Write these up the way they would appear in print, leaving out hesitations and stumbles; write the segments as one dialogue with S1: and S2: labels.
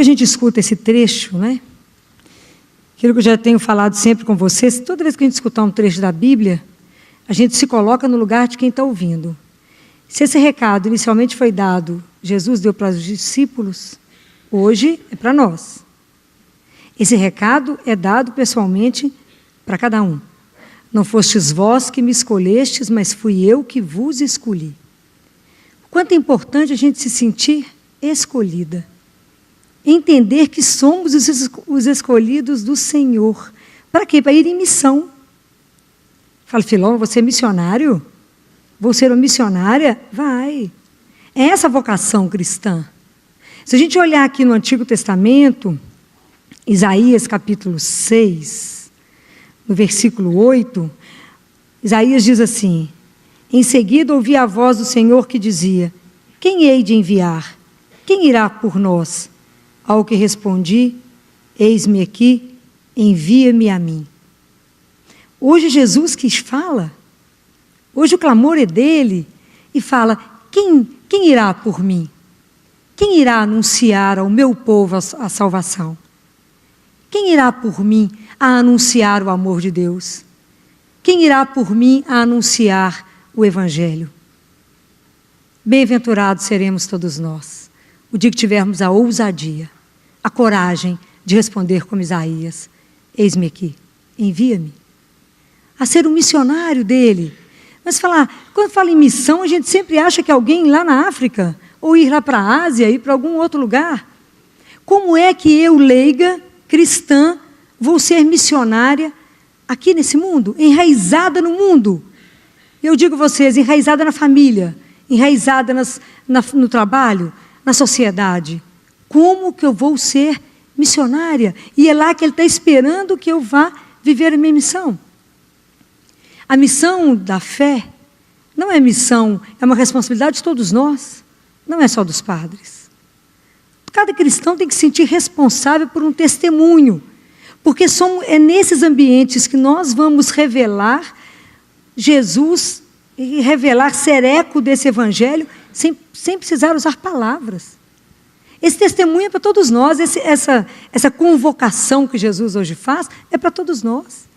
S1: A gente escuta esse trecho, né? Aquilo que eu já tenho falado sempre com vocês, toda vez que a gente escutar um trecho da Bíblia, a gente se coloca no lugar de quem está ouvindo. Se esse recado inicialmente foi dado, Jesus deu para os discípulos, hoje é para nós. Esse recado é dado pessoalmente para cada um. Não fostes vós que me escolhestes, mas fui eu que vos escolhi. Quanto é importante a gente se sentir escolhida. Entender que somos os escolhidos do Senhor. Para quê? Para ir em missão. Fala, Filó, você é missionário? Vou ser uma missionária? Vai. É essa a vocação cristã. Se a gente olhar aqui no Antigo Testamento, Isaías capítulo 6, no versículo 8, Isaías diz assim: em seguida ouvi a voz do Senhor que dizia: quem hei de enviar? Quem irá por nós? Ao que respondi: eis-me aqui, envia-me a mim. Hoje Jesus que fala, hoje o clamor é dele, e fala: quem irá por mim? Quem irá anunciar ao meu povo a salvação? Quem irá por mim a anunciar o amor de Deus? Quem irá por mim a anunciar o Evangelho? Bem-aventurados seremos todos nós, o dia que tivermos a ousadia, a coragem de responder como Isaías: eis-me aqui, envia-me. A ser um missionário dele. Mas quando fala em missão, a gente sempre acha que alguém lá na África, ou ir lá para a Ásia, ir para algum outro lugar. Como é que eu, leiga, cristã, vou ser missionária aqui nesse mundo, enraizada no mundo? Eu digo a vocês, enraizada na família, enraizada no trabalho, na sociedade. Como que eu vou ser missionária? E é lá que ele está esperando que eu vá viver a minha missão. A missão da fé não é missão, é uma responsabilidade de todos nós, não é só dos padres. Cada cristão tem que se sentir responsável por um testemunho, porque é nesses ambientes que nós vamos revelar Jesus e revelar, ser eco desse evangelho, sem precisar usar palavras. Esse testemunho é para todos nós, essa convocação que Jesus hoje faz é para todos nós.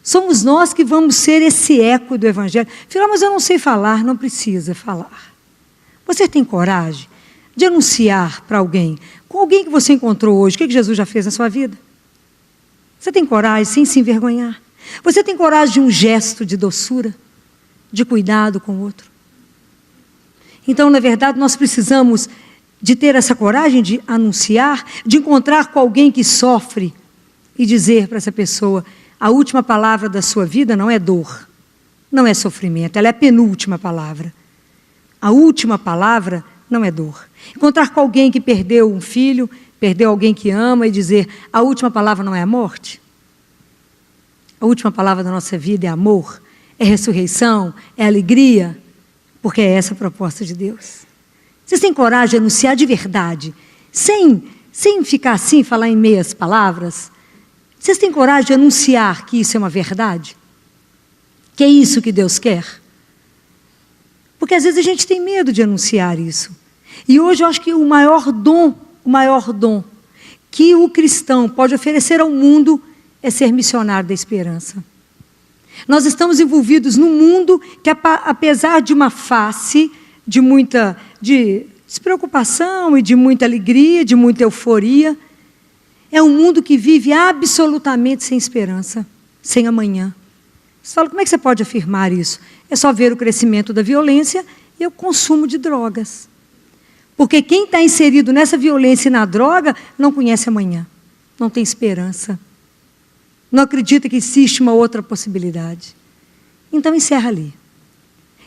S1: Somos nós que vamos ser esse eco do evangelho. Filho, mas eu não sei falar. Não precisa falar. Você tem coragem de anunciar para alguém, com alguém que você encontrou hoje, o que Jesus já fez na sua vida? Você tem coragem sem se envergonhar? Você tem coragem de um gesto de doçura, de cuidado com o outro? Então, na verdade, nós precisamos de ter essa coragem de anunciar, de encontrar com alguém que sofre e dizer para essa pessoa: a última palavra da sua vida não é dor, não é sofrimento, ela é a penúltima palavra. A última palavra não é dor. Encontrar com alguém que perdeu um filho, perdeu alguém que ama e dizer: a última palavra não é a morte. A última palavra da nossa vida é amor, é ressurreição, é alegria, porque é essa a proposta de Deus. Vocês têm coragem de anunciar de verdade, sem ficar assim, falar em meias palavras? Vocês têm coragem de anunciar que isso é uma verdade? Que é isso que Deus quer? Porque às vezes a gente tem medo de anunciar isso. E hoje eu acho que o maior dom que o cristão pode oferecer ao mundo é ser missionário da esperança. Nós estamos envolvidos num mundo que, apesar de uma face de muita despreocupação e de muita alegria, de muita euforia, é um mundo que vive absolutamente sem esperança, sem amanhã. Você fala, como é que você pode afirmar isso? É só ver o crescimento da violência e o consumo de drogas. Porque quem está inserido nessa violência e na droga não conhece amanhã, não tem esperança, não acredita que existe uma outra possibilidade. Então encerra ali.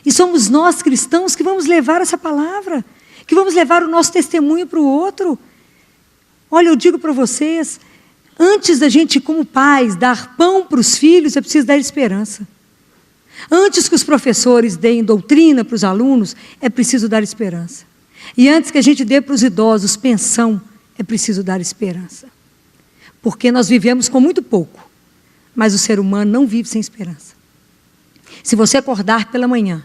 S1: E somos nós cristãos que vamos levar essa palavra, que vamos levar o nosso testemunho para o outro. Olha, eu digo para vocês, antes da gente, como pais, dar pão para os filhos, é preciso dar esperança. Antes que os professores deem doutrina para os alunos, é preciso dar esperança. E antes que a gente dê para os idosos pensão, é preciso dar esperança. Porque nós vivemos com muito pouco, mas o ser humano não vive sem esperança. Se você acordar pela manhã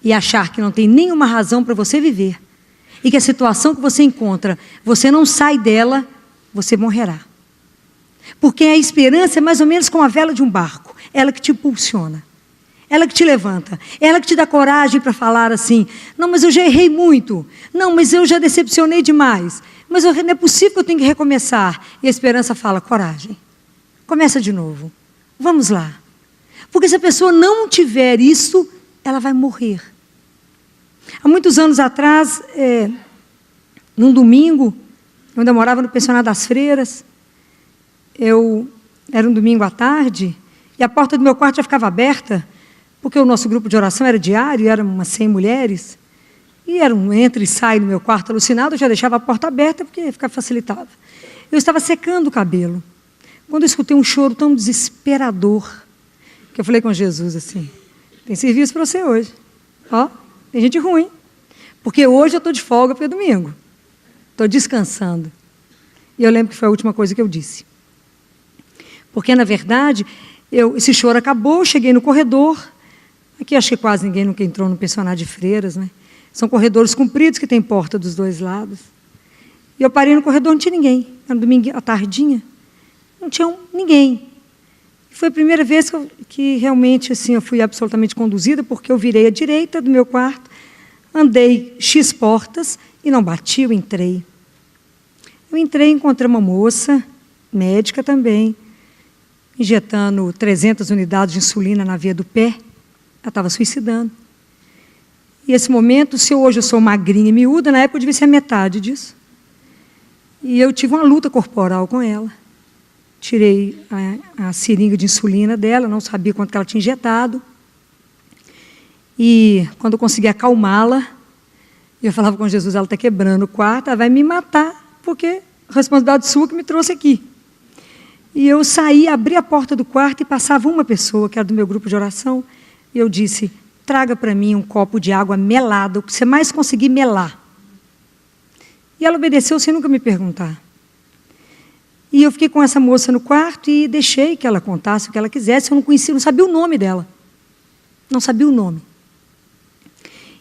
S1: e achar que não tem nenhuma razão para você viver, e que a situação que você encontra, você não sai dela, você morrerá. Porque a esperança é mais ou menos como a vela de um barco, ela que te impulsiona, ela que te levanta, ela que te dá coragem para falar assim, não, mas eu já errei muito, não, mas eu já decepcionei demais, mas não é possível que eu tenha que recomeçar. E a esperança fala, coragem, começa de novo, vamos lá. Porque se a pessoa não tiver isso, ela vai morrer. Há muitos anos atrás, num domingo, eu ainda morava no pensionato das freiras, era um domingo à tarde, e a porta do meu quarto já ficava aberta, porque o nosso grupo de oração era diário, eram umas 100 mulheres, e era um entra e sai no meu quarto alucinado, eu já deixava a porta aberta, porque facilitava. Eu estava secando o cabelo, quando eu escutei um choro tão desesperador, que eu falei com Jesus assim, tem serviço para você hoje, ó, tem gente ruim, porque hoje eu estou de folga, porque é domingo, estou descansando. E eu lembro que foi a última coisa que eu disse. Porque, na verdade, esse choro acabou, cheguei no corredor, aqui acho que quase ninguém nunca entrou no pensionato de freiras, né? São corredores compridos que tem porta dos dois lados. E eu parei no corredor, não tinha ninguém. Era um domingo à tardinha, não tinha ninguém. Foi a primeira vez que realmente assim, eu fui absolutamente conduzida, porque eu virei à direita do meu quarto, andei X portas e não bati, eu entrei. Eu entrei e encontrei uma moça, médica também, injetando 300 unidades de insulina na veia do pé. Ela estava suicidando. E esse momento, se hoje eu sou magrinha e miúda, na época eu devia ser a metade disso. E eu tive uma luta corporal com ela. Tirei a seringa de insulina dela, não sabia quanto que ela tinha injetado. E quando eu consegui acalmá-la, eu falava com Jesus, ela está quebrando o quarto, ela vai me matar, porque a responsabilidade sua que me trouxe aqui. E eu saí, abri a porta do quarto e passava uma pessoa, que era do meu grupo de oração, e eu disse, traga para mim um copo de água melada, o que você mais conseguir melar. E ela obedeceu sem nunca me perguntar. E eu fiquei com essa moça no quarto e deixei que ela contasse o que ela quisesse. Eu não conhecia, não sabia o nome dela. Não sabia o nome.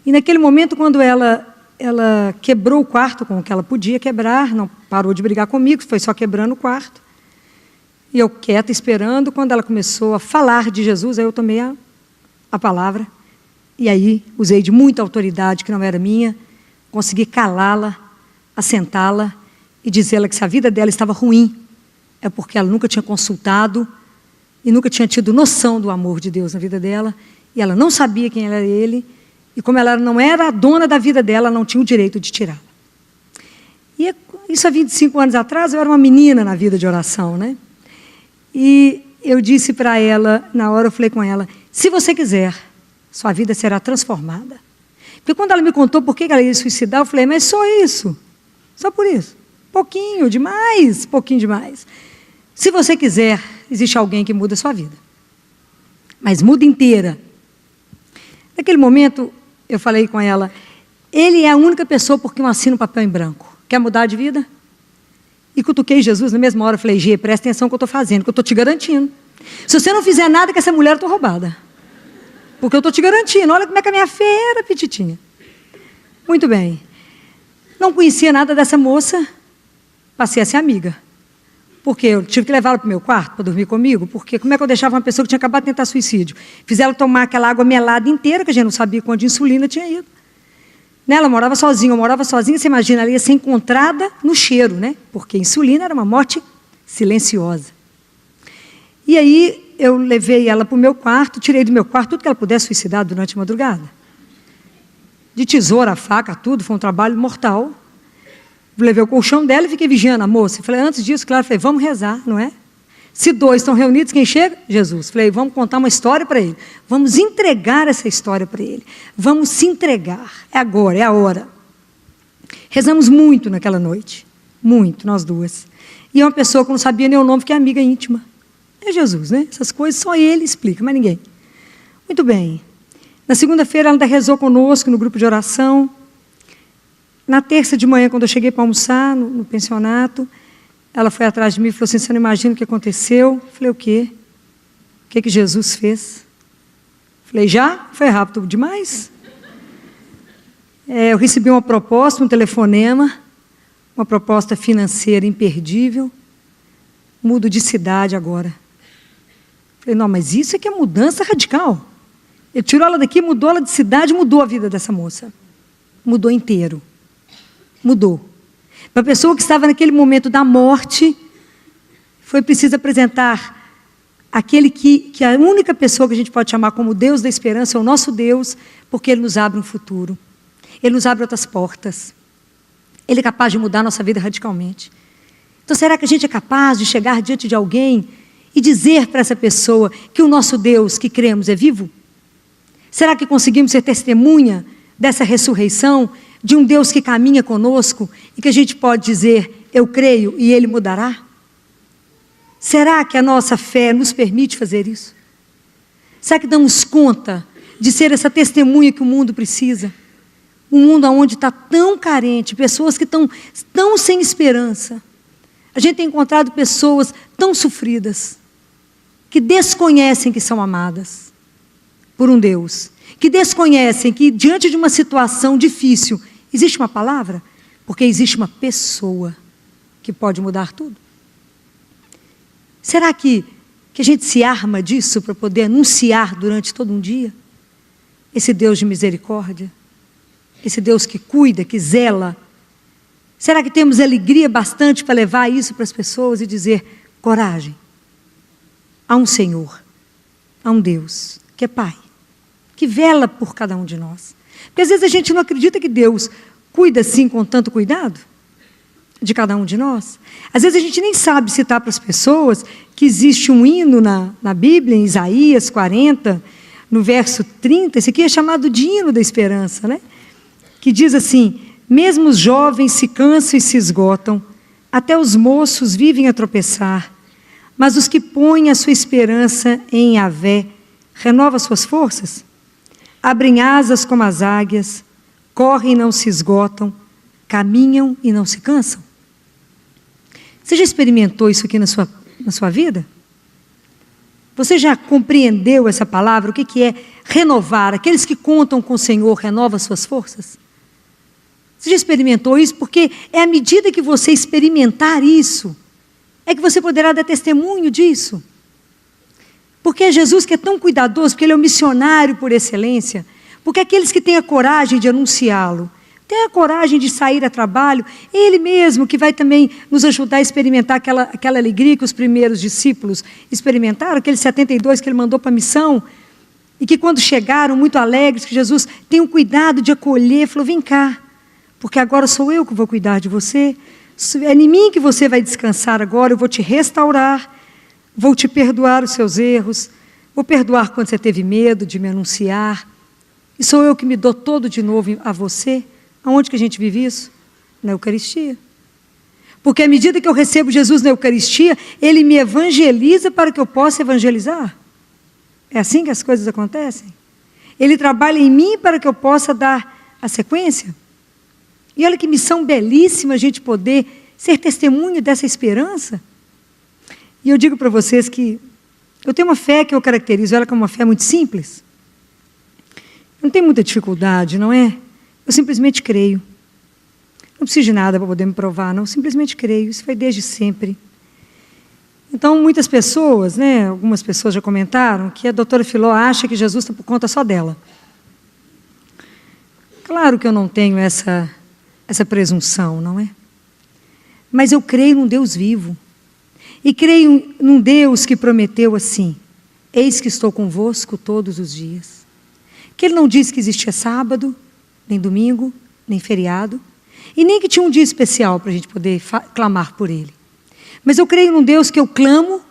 S1: E naquele momento, quando ela quebrou o quarto com o que ela podia quebrar, não parou de brigar comigo, foi só quebrando o quarto. E eu quieta, esperando, quando ela começou a falar de Jesus, aí eu tomei a palavra. E aí usei de muita autoridade, que não era minha, consegui calá-la, assentá-la e dizer-lhe que se a vida dela estava ruim, é porque ela nunca tinha consultado e nunca tinha tido noção do amor de Deus na vida dela, e ela não sabia quem era ele, e como ela não era a dona da vida dela, ela não tinha o direito de tirá-la. E isso há 25 anos atrás, eu era uma menina na vida de oração, né? E eu disse para ela, na hora eu falei com ela, se você quiser, sua vida será transformada. Porque quando ela me contou por que ela ia suicidar, eu falei, mas só isso, só por isso. Pouquinho demais, pouquinho demais. Se você quiser, existe alguém que muda a sua vida. Mas muda inteira. Naquele momento, eu falei com ela, ele é a única pessoa por quem eu assino um papel em branco. Quer mudar de vida? E cutuquei Jesus na mesma hora, falei, Gê, presta atenção no que eu estou fazendo, que eu estou te garantindo. Se você não fizer nada com essa mulher, eu estou roubada. Porque eu estou te garantindo, olha como é que a minha fé era petitinha. Muito bem. Não conhecia nada dessa moça, passei a ser amiga. Porque eu tive que levá-la para o meu quarto para dormir comigo, porque como é que eu deixava uma pessoa que tinha acabado de tentar suicídio? Fiz ela tomar aquela água melada inteira, que a gente não sabia quanto de insulina tinha ido. Né? Ela morava sozinha, eu morava sozinha, você imagina, ela ia ser encontrada no cheiro, né? Porque insulina era uma morte silenciosa. E aí eu levei ela para o meu quarto, tirei do meu quarto tudo que ela pudesse suicidar durante a madrugada. De tesoura, faca, tudo, foi um trabalho mortal. Levei o colchão dela e fiquei vigiando a moça. Falei, antes disso, claro, falei, vamos rezar, não é? Se dois estão reunidos, quem chega? Jesus. Falei, vamos contar uma história para ele. Vamos entregar essa história para ele. Vamos se entregar. É agora, é a hora. Rezamos muito naquela noite. Muito, nós duas. E uma pessoa que não sabia nem o nome, que é amiga íntima. É Jesus, né? Essas coisas só ele explica, mas ninguém. Muito bem. Na segunda-feira, ela ainda rezou conosco no grupo de oração. Na terça de manhã, quando eu cheguei para almoçar no pensionato, ela foi atrás de mim e falou assim, você não imagina o que aconteceu? Eu falei, o quê? O que Jesus fez? Eu falei, já? Foi rápido demais? Eu recebi uma proposta, um telefonema, uma proposta financeira imperdível. Mudo de cidade agora. Falei, não, mas isso é que é mudança radical. Ele tirou ela daqui, mudou ela de cidade, mudou a vida dessa moça. Mudou inteiro. Mudou. Para a pessoa que estava naquele momento da morte, foi preciso apresentar aquele que a única pessoa que a gente pode chamar como Deus da esperança é o nosso Deus, porque Ele nos abre um futuro. Ele nos abre outras portas. Ele é capaz de mudar a nossa vida radicalmente. Então, será que a gente é capaz de chegar diante de alguém e dizer para essa pessoa que o nosso Deus que cremos é vivo? Será que conseguimos ser testemunha dessa ressurreição, de um Deus que caminha conosco e que a gente pode dizer, eu creio e Ele mudará? Será que a nossa fé nos permite fazer isso? Será que damos conta de ser essa testemunha que o mundo precisa? Um mundo onde está tão carente, pessoas que estão tão sem esperança. A gente tem encontrado pessoas tão sofridas, que desconhecem que são amadas por um Deus, que desconhecem que diante de uma situação difícil, existe uma palavra, porque existe uma pessoa que pode mudar tudo. Será que a gente se arma disso para poder anunciar durante todo um dia? Esse Deus de misericórdia, esse Deus que cuida, que zela. Será que temos alegria bastante para levar isso para as pessoas e dizer, coragem, há um Senhor, há um Deus que é Pai, que vela por cada um de nós. Porque às vezes a gente não acredita que Deus cuida assim com tanto cuidado de cada um de nós. Às vezes a gente nem sabe citar para as pessoas que existe um hino na Bíblia, em Isaías 40, no verso 30, esse aqui é chamado de hino da esperança, né? Que diz assim, mesmo os jovens se cansam e se esgotam, até os moços vivem a tropeçar, mas os que põem a sua esperança em Yahvé, renovam suas forças, abrem asas como as águias, correm e não se esgotam, caminham e não se cansam. Você já experimentou isso aqui na sua vida? Você já compreendeu essa palavra? O que é renovar? Aqueles que contam com o Senhor renovam suas forças? Você já experimentou isso? Porque é à medida que você experimentar isso, é que você poderá dar testemunho disso. Porque é Jesus que é tão cuidadoso, porque Ele é o missionário por excelência, porque aqueles que têm a coragem de anunciá-lo, têm a coragem de sair a trabalho, é Ele mesmo que vai também nos ajudar a experimentar aquela alegria que os primeiros discípulos experimentaram, aqueles 72 que Ele mandou para a missão, e que quando chegaram muito alegres, que Jesus tem o cuidado de acolher, falou, vem cá, porque agora sou eu que vou cuidar de você, é em mim que você vai descansar agora, eu vou te restaurar, vou te perdoar os seus erros, vou perdoar quando você teve medo de me anunciar, e sou eu que me dou todo de novo a você. Aonde que a gente vive isso? Na Eucaristia. Porque à medida que eu recebo Jesus na Eucaristia, Ele me evangeliza para que eu possa evangelizar. É assim que as coisas acontecem? Ele trabalha em mim para que eu possa dar a sequência. E olha que missão belíssima a gente poder ser testemunho dessa esperança. E eu digo para vocês que eu tenho uma fé que eu caracterizo ela como uma fé muito simples. Não tem muita dificuldade, não é? Eu simplesmente creio. Não preciso de nada para poder me provar, não. Eu simplesmente creio. Isso foi desde sempre. Então, muitas pessoas, né, algumas pessoas já comentaram que a doutora Filó acha que Jesus está por conta só dela. Claro que eu não tenho essa presunção, não é? Mas eu creio num Deus vivo. E creio num Deus que prometeu assim, eis que estou convosco todos os dias. Que Ele não disse que existia sábado, nem domingo, nem feriado, e nem que tinha um dia especial para a gente poder clamar por Ele. Mas eu creio num Deus que eu clamo,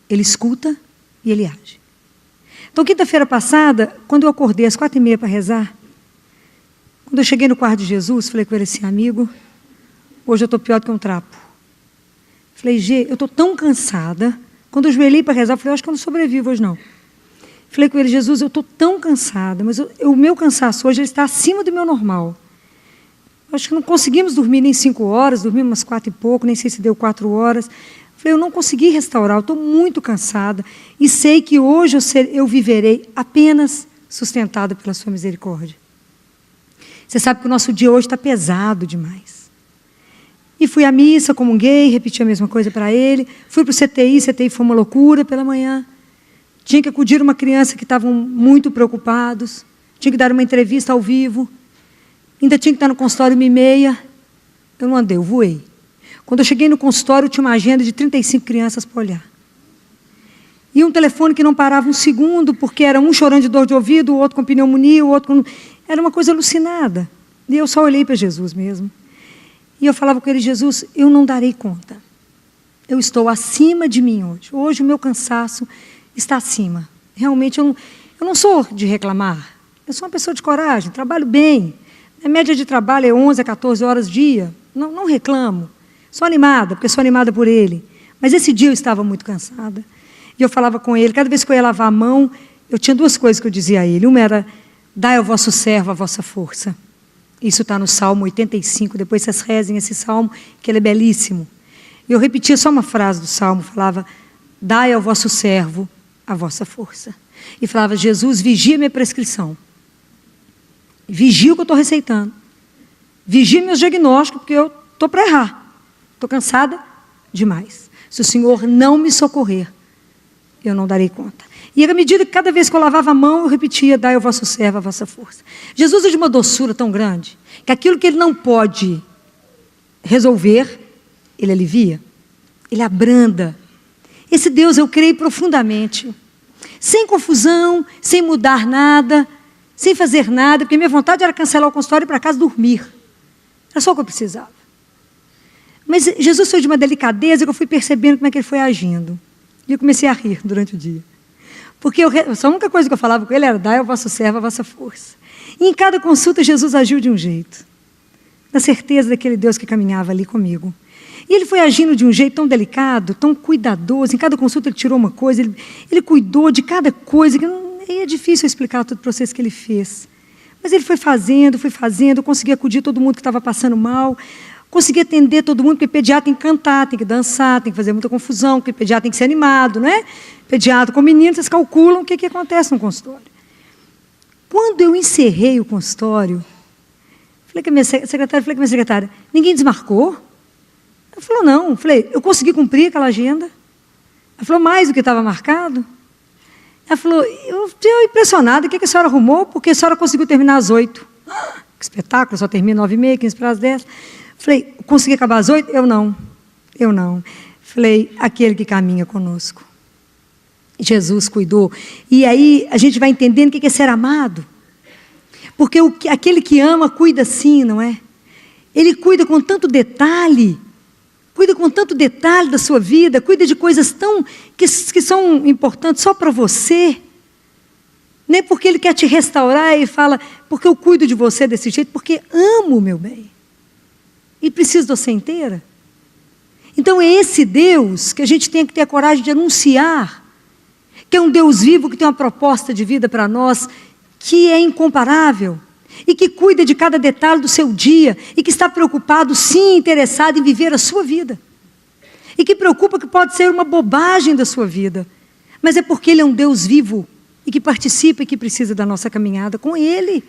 S1: Ele escuta e Ele age. Então, quinta-feira passada, quando eu acordei às 4h30 para rezar, quando eu cheguei no quarto de Jesus, falei com ele assim, amigo, hoje eu estou pior do que um trapo. Falei, Gê, eu estou tão cansada. Quando eu ajoelhei para rezar, eu falei, acho que eu não sobrevivo hoje não. Falei com ele, Jesus, eu estou tão cansada, mas o meu cansaço hoje ele está acima do meu normal. Acho que não conseguimos dormir nem 5 horas, dormimos umas 4 e pouco, nem sei se deu 4 horas. Falei, eu não consegui restaurar, eu estou muito cansada e sei que hoje eu viverei apenas sustentada pela sua misericórdia. Você sabe que o nosso dia hoje está pesado demais. E fui à missa, comunguei, repeti a mesma coisa para ele. Fui para o CTI foi uma loucura pela manhã. Tinha que acudir uma criança que estavam muito preocupados. Tinha que dar uma entrevista ao vivo. Ainda tinha que estar no consultório 1h30. Eu não andei, eu voei. Quando eu cheguei no consultório, tinha uma agenda de 35 crianças para olhar. E um telefone que não parava um segundo, porque era um chorando de dor de ouvido, o outro com pneumonia, o outro com... Era uma coisa alucinada. E eu só olhei para Jesus mesmo. E eu falava com ele, Jesus, eu não darei conta. Eu estou acima de mim hoje. Hoje o meu cansaço está acima. Realmente eu não sou de reclamar. Eu sou uma pessoa de coragem, trabalho bem. A média de trabalho é 11 a 14 horas dia. Não reclamo. Sou animada, porque sou animada por ele. Mas esse dia eu estava muito cansada. E eu falava com ele, cada vez que eu ia lavar a mão, eu tinha duas coisas que eu dizia a ele. Uma era, dai ao vosso servo a vossa força. Isso está no Salmo 85, depois vocês rezem esse Salmo, que ele é belíssimo. E eu repetia só uma frase do Salmo, falava, dai ao vosso servo a vossa força. E falava, Jesus, vigia minha prescrição. Vigia o que eu estou receitando. Vigia meus diagnósticos, porque eu estou para errar. Estou cansada demais. Se o Senhor não me socorrer, eu não darei conta. E à medida que cada vez que eu lavava a mão, eu repetia, dai ao vosso servo a vossa força. Jesus é de uma doçura tão grande, que aquilo que ele não pode resolver, ele alivia, ele abranda. Esse Deus eu creio profundamente, sem confusão, sem mudar nada, sem fazer nada, porque minha vontade era cancelar o consultório e ir para casa dormir. Era só o que eu precisava. Mas Jesus foi de uma delicadeza que eu fui percebendo como é que ele foi agindo. E eu comecei a rir durante o dia. Porque a única coisa que eu falava com ele era, dai ao vosso servo a vossa força. E em cada consulta Jesus agiu de um jeito. Na certeza daquele Deus que caminhava ali comigo. E ele foi agindo de um jeito tão delicado, tão cuidadoso. Em cada consulta ele tirou uma coisa, ele cuidou de cada coisa. Que é difícil explicar todo o processo que ele fez. Mas ele foi fazendo, eu consegui acudir todo mundo que estava passando mal. Consegui atender todo mundo, porque pediatra tem que cantar, tem que dançar, tem que fazer muita confusão, porque pediatra tem que ser animado, não é? Pediatra com menino, vocês calculam o que acontece no consultório. Quando eu encerrei o consultório, falei com a minha secretária, ninguém desmarcou? Ela falou, não. Falei, eu consegui cumprir aquela agenda? Ela falou, mais do que estava marcado? Ela falou, eu estou impressionada, o que a senhora arrumou? Porque a senhora conseguiu terminar às 8. Que espetáculo, só termina 9h30, 15 para as 10. Falei, consegui acabar às 8? Eu não. Falei, aquele que caminha conosco. Jesus cuidou. E aí a gente vai entendendo o que é ser amado. Porque aquele que ama cuida sim, não é? Ele cuida com tanto detalhe da sua vida, cuida de coisas que são importantes só para você. Nem porque ele quer te restaurar e fala, porque eu cuido de você desse jeito, porque amo, meu bem. E preciso de você inteira. Então é esse Deus que a gente tem que ter a coragem de anunciar, que é um Deus vivo, que tem uma proposta de vida para nós, que é incomparável, e que cuida de cada detalhe do seu dia, e que está preocupado, sim, interessado em viver a sua vida, e que preocupa que pode ser uma bobagem da sua vida, mas é porque Ele é um Deus vivo, e que participa e que precisa da nossa caminhada com Ele.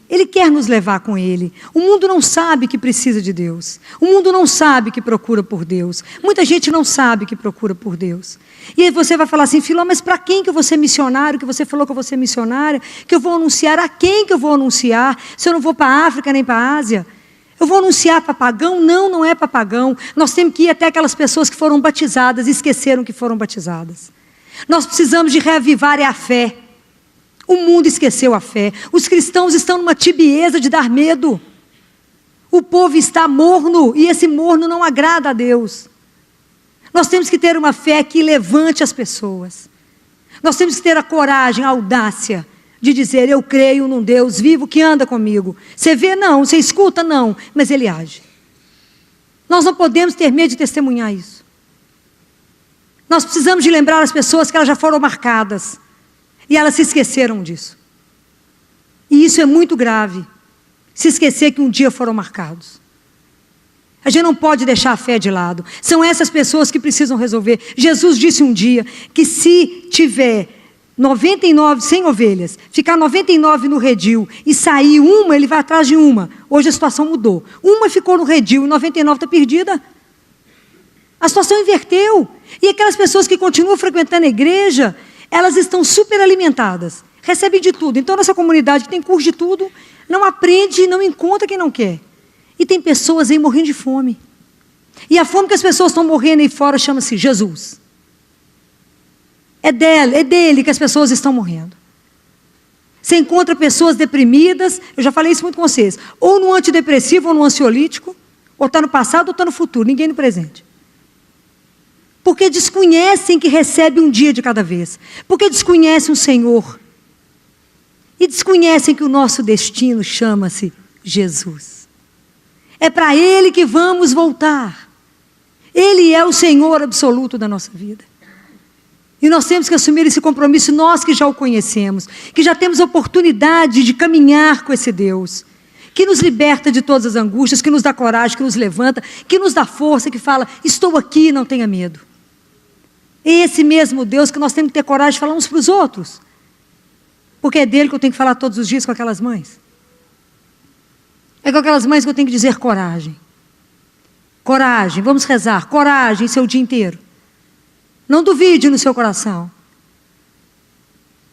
S1: Ele quer nos levar com Ele. O mundo não sabe que precisa de Deus. O mundo não sabe que procura por Deus. Muita gente não sabe que procura por Deus. E aí você vai falar assim, Filó, mas para quem que eu vou ser missionário? Que você falou que eu vou ser missionária? Que eu vou anunciar? A quem que eu vou anunciar? Se eu não vou para a África nem para a Ásia? Eu vou anunciar para pagão? Não é para pagão. Nós temos que ir até aquelas pessoas que foram batizadas e esqueceram que foram batizadas. Nós precisamos de reavivar a fé. O mundo esqueceu a fé. Os cristãos estão numa tibieza de dar medo. O povo está morno e esse morno não agrada a Deus. Nós temos que ter uma fé que levante as pessoas. Nós temos que ter a coragem, a audácia de dizer, eu creio num Deus vivo que anda comigo. Você vê? Não. Você escuta? Não. Mas Ele age. Nós não podemos ter medo de testemunhar isso. Nós precisamos de lembrar as pessoas que elas já foram marcadas. E elas se esqueceram disso. E isso é muito grave. Se esquecer que um dia foram marcados. A gente não pode deixar a fé de lado. São essas pessoas que precisam resolver. Jesus disse um dia que se tiver 99, 100 ovelhas, ficar 99 no redil e sair uma, ele vai atrás de uma. Hoje a situação mudou. Uma ficou no redil e 99 está perdida. A situação inverteu. E aquelas pessoas que continuam frequentando a igreja, elas estão super alimentadas, recebem de tudo. Então, nossa comunidade tem curso de tudo, não aprende e não encontra quem não quer. E tem pessoas aí morrendo de fome. E a fome que as pessoas estão morrendo aí fora chama-se Jesus. É dele que as pessoas estão morrendo. Você encontra pessoas deprimidas, eu já falei isso muito com vocês, ou no antidepressivo ou no ansiolítico, ou está no passado ou está no futuro, ninguém no presente. Porque desconhecem que recebe um dia de cada vez. Porque desconhecem o Senhor. E desconhecem que o nosso destino chama-se Jesus. É para Ele que vamos voltar. Ele é o Senhor absoluto da nossa vida. E nós temos que assumir esse compromisso, nós que já o conhecemos, que já temos a oportunidade de caminhar com esse Deus, que nos liberta de todas as angústias, que nos dá coragem, que nos levanta, que nos dá força, que fala, estou aqui, não tenha medo. Esse mesmo Deus que nós temos que ter coragem de falar uns para os outros. Porque é dele que eu tenho que falar todos os dias com aquelas mães. É com aquelas mães que eu tenho que dizer coragem. Coragem, vamos rezar, coragem seu dia inteiro. Não duvide no seu coração.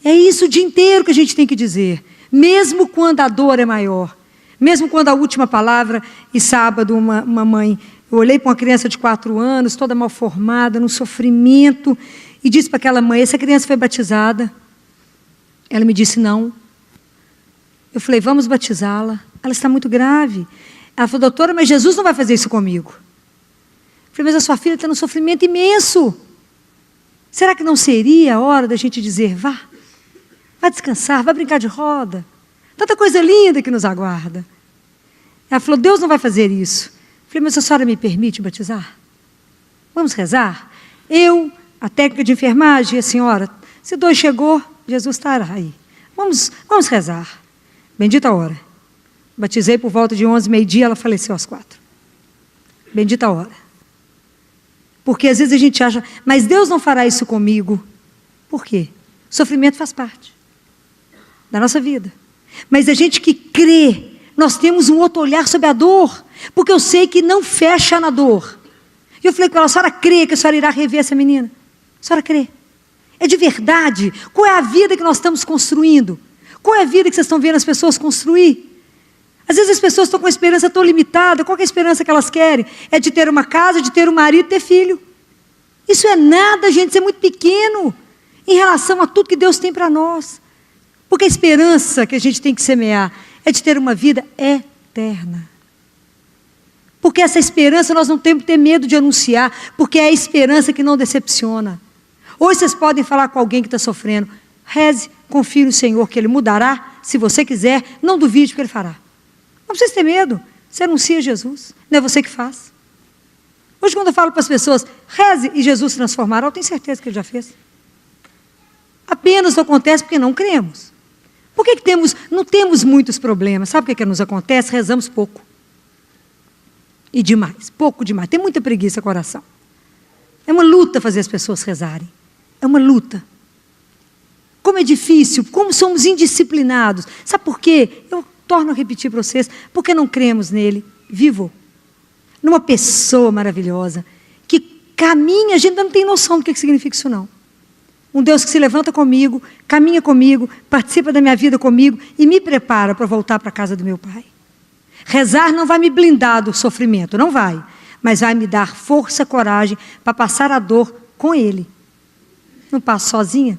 S1: É isso o dia inteiro que a gente tem que dizer. Mesmo quando a dor é maior. Mesmo quando a última palavra, e sábado uma mãe, eu olhei para uma criança de 4 anos, toda mal formada, num sofrimento, e disse para aquela mãe, essa criança foi batizada? Ela me disse, não. Eu falei, vamos batizá-la. Ela está muito grave. Ela falou, doutora, mas Jesus não vai fazer isso comigo. Eu falei, mas a sua filha está num sofrimento imenso. Será que não seria a hora da gente dizer, vá descansar, vá brincar de roda? Tanta coisa linda que nos aguarda. Ela falou, Deus não vai fazer isso. Eu falei, mas a senhora me permite batizar? Vamos rezar? Eu, a técnica de enfermagem, e a senhora, se 2 chegou, Jesus estará aí. Vamos rezar. Bendita a hora. Batizei por volta de 11, meio-dia, ela faleceu às 4. Bendita a hora. Porque às vezes a gente acha, mas Deus não fará isso comigo. Por quê? O sofrimento faz parte da nossa vida. Mas a gente que crê, nós temos um outro olhar sobre a dor, porque eu sei que não fecha na dor. E eu falei com ela, a senhora crê que a senhora irá rever essa menina? A senhora crê? É de verdade? Qual é a vida que nós estamos construindo? Qual é a vida que vocês estão vendo as pessoas construir? Às vezes as pessoas estão com uma esperança tão limitada. Qual é a esperança que elas querem? É de ter uma casa, de ter um marido, ter filho. Isso é nada, gente, isso é muito pequeno em relação a tudo que Deus tem para nós. Porque a esperança que a gente tem que semear é de ter uma vida eterna. Porque essa esperança nós não temos que ter medo de anunciar, porque é a esperança que não decepciona. Hoje vocês podem falar com alguém que está sofrendo, reze, confie no Senhor que Ele mudará, se você quiser, não duvide que Ele fará. Não precisa ter medo, você anuncia Jesus, não é você que faz. Hoje quando eu falo para as pessoas, reze e Jesus se transformará, eu tenho certeza que Ele já fez. Apenas não acontece porque não cremos. Por que não temos muitos problemas? Sabe o que nos acontece? Rezamos pouco. E demais, pouco demais. Tem muita preguiça com a oração. É uma luta fazer as pessoas rezarem. É uma luta. Como é difícil, como somos indisciplinados. Sabe por quê? Eu torno a repetir para vocês, porque não cremos nele vivo. Numa pessoa maravilhosa, que caminha, a gente não tem noção do que significa isso não. Um Deus que se levanta comigo, caminha comigo, participa da minha vida comigo e me prepara para voltar para a casa do meu Pai. Rezar não vai me blindar do sofrimento, não vai. Mas vai me dar força, coragem para passar a dor com Ele. Não passo sozinha.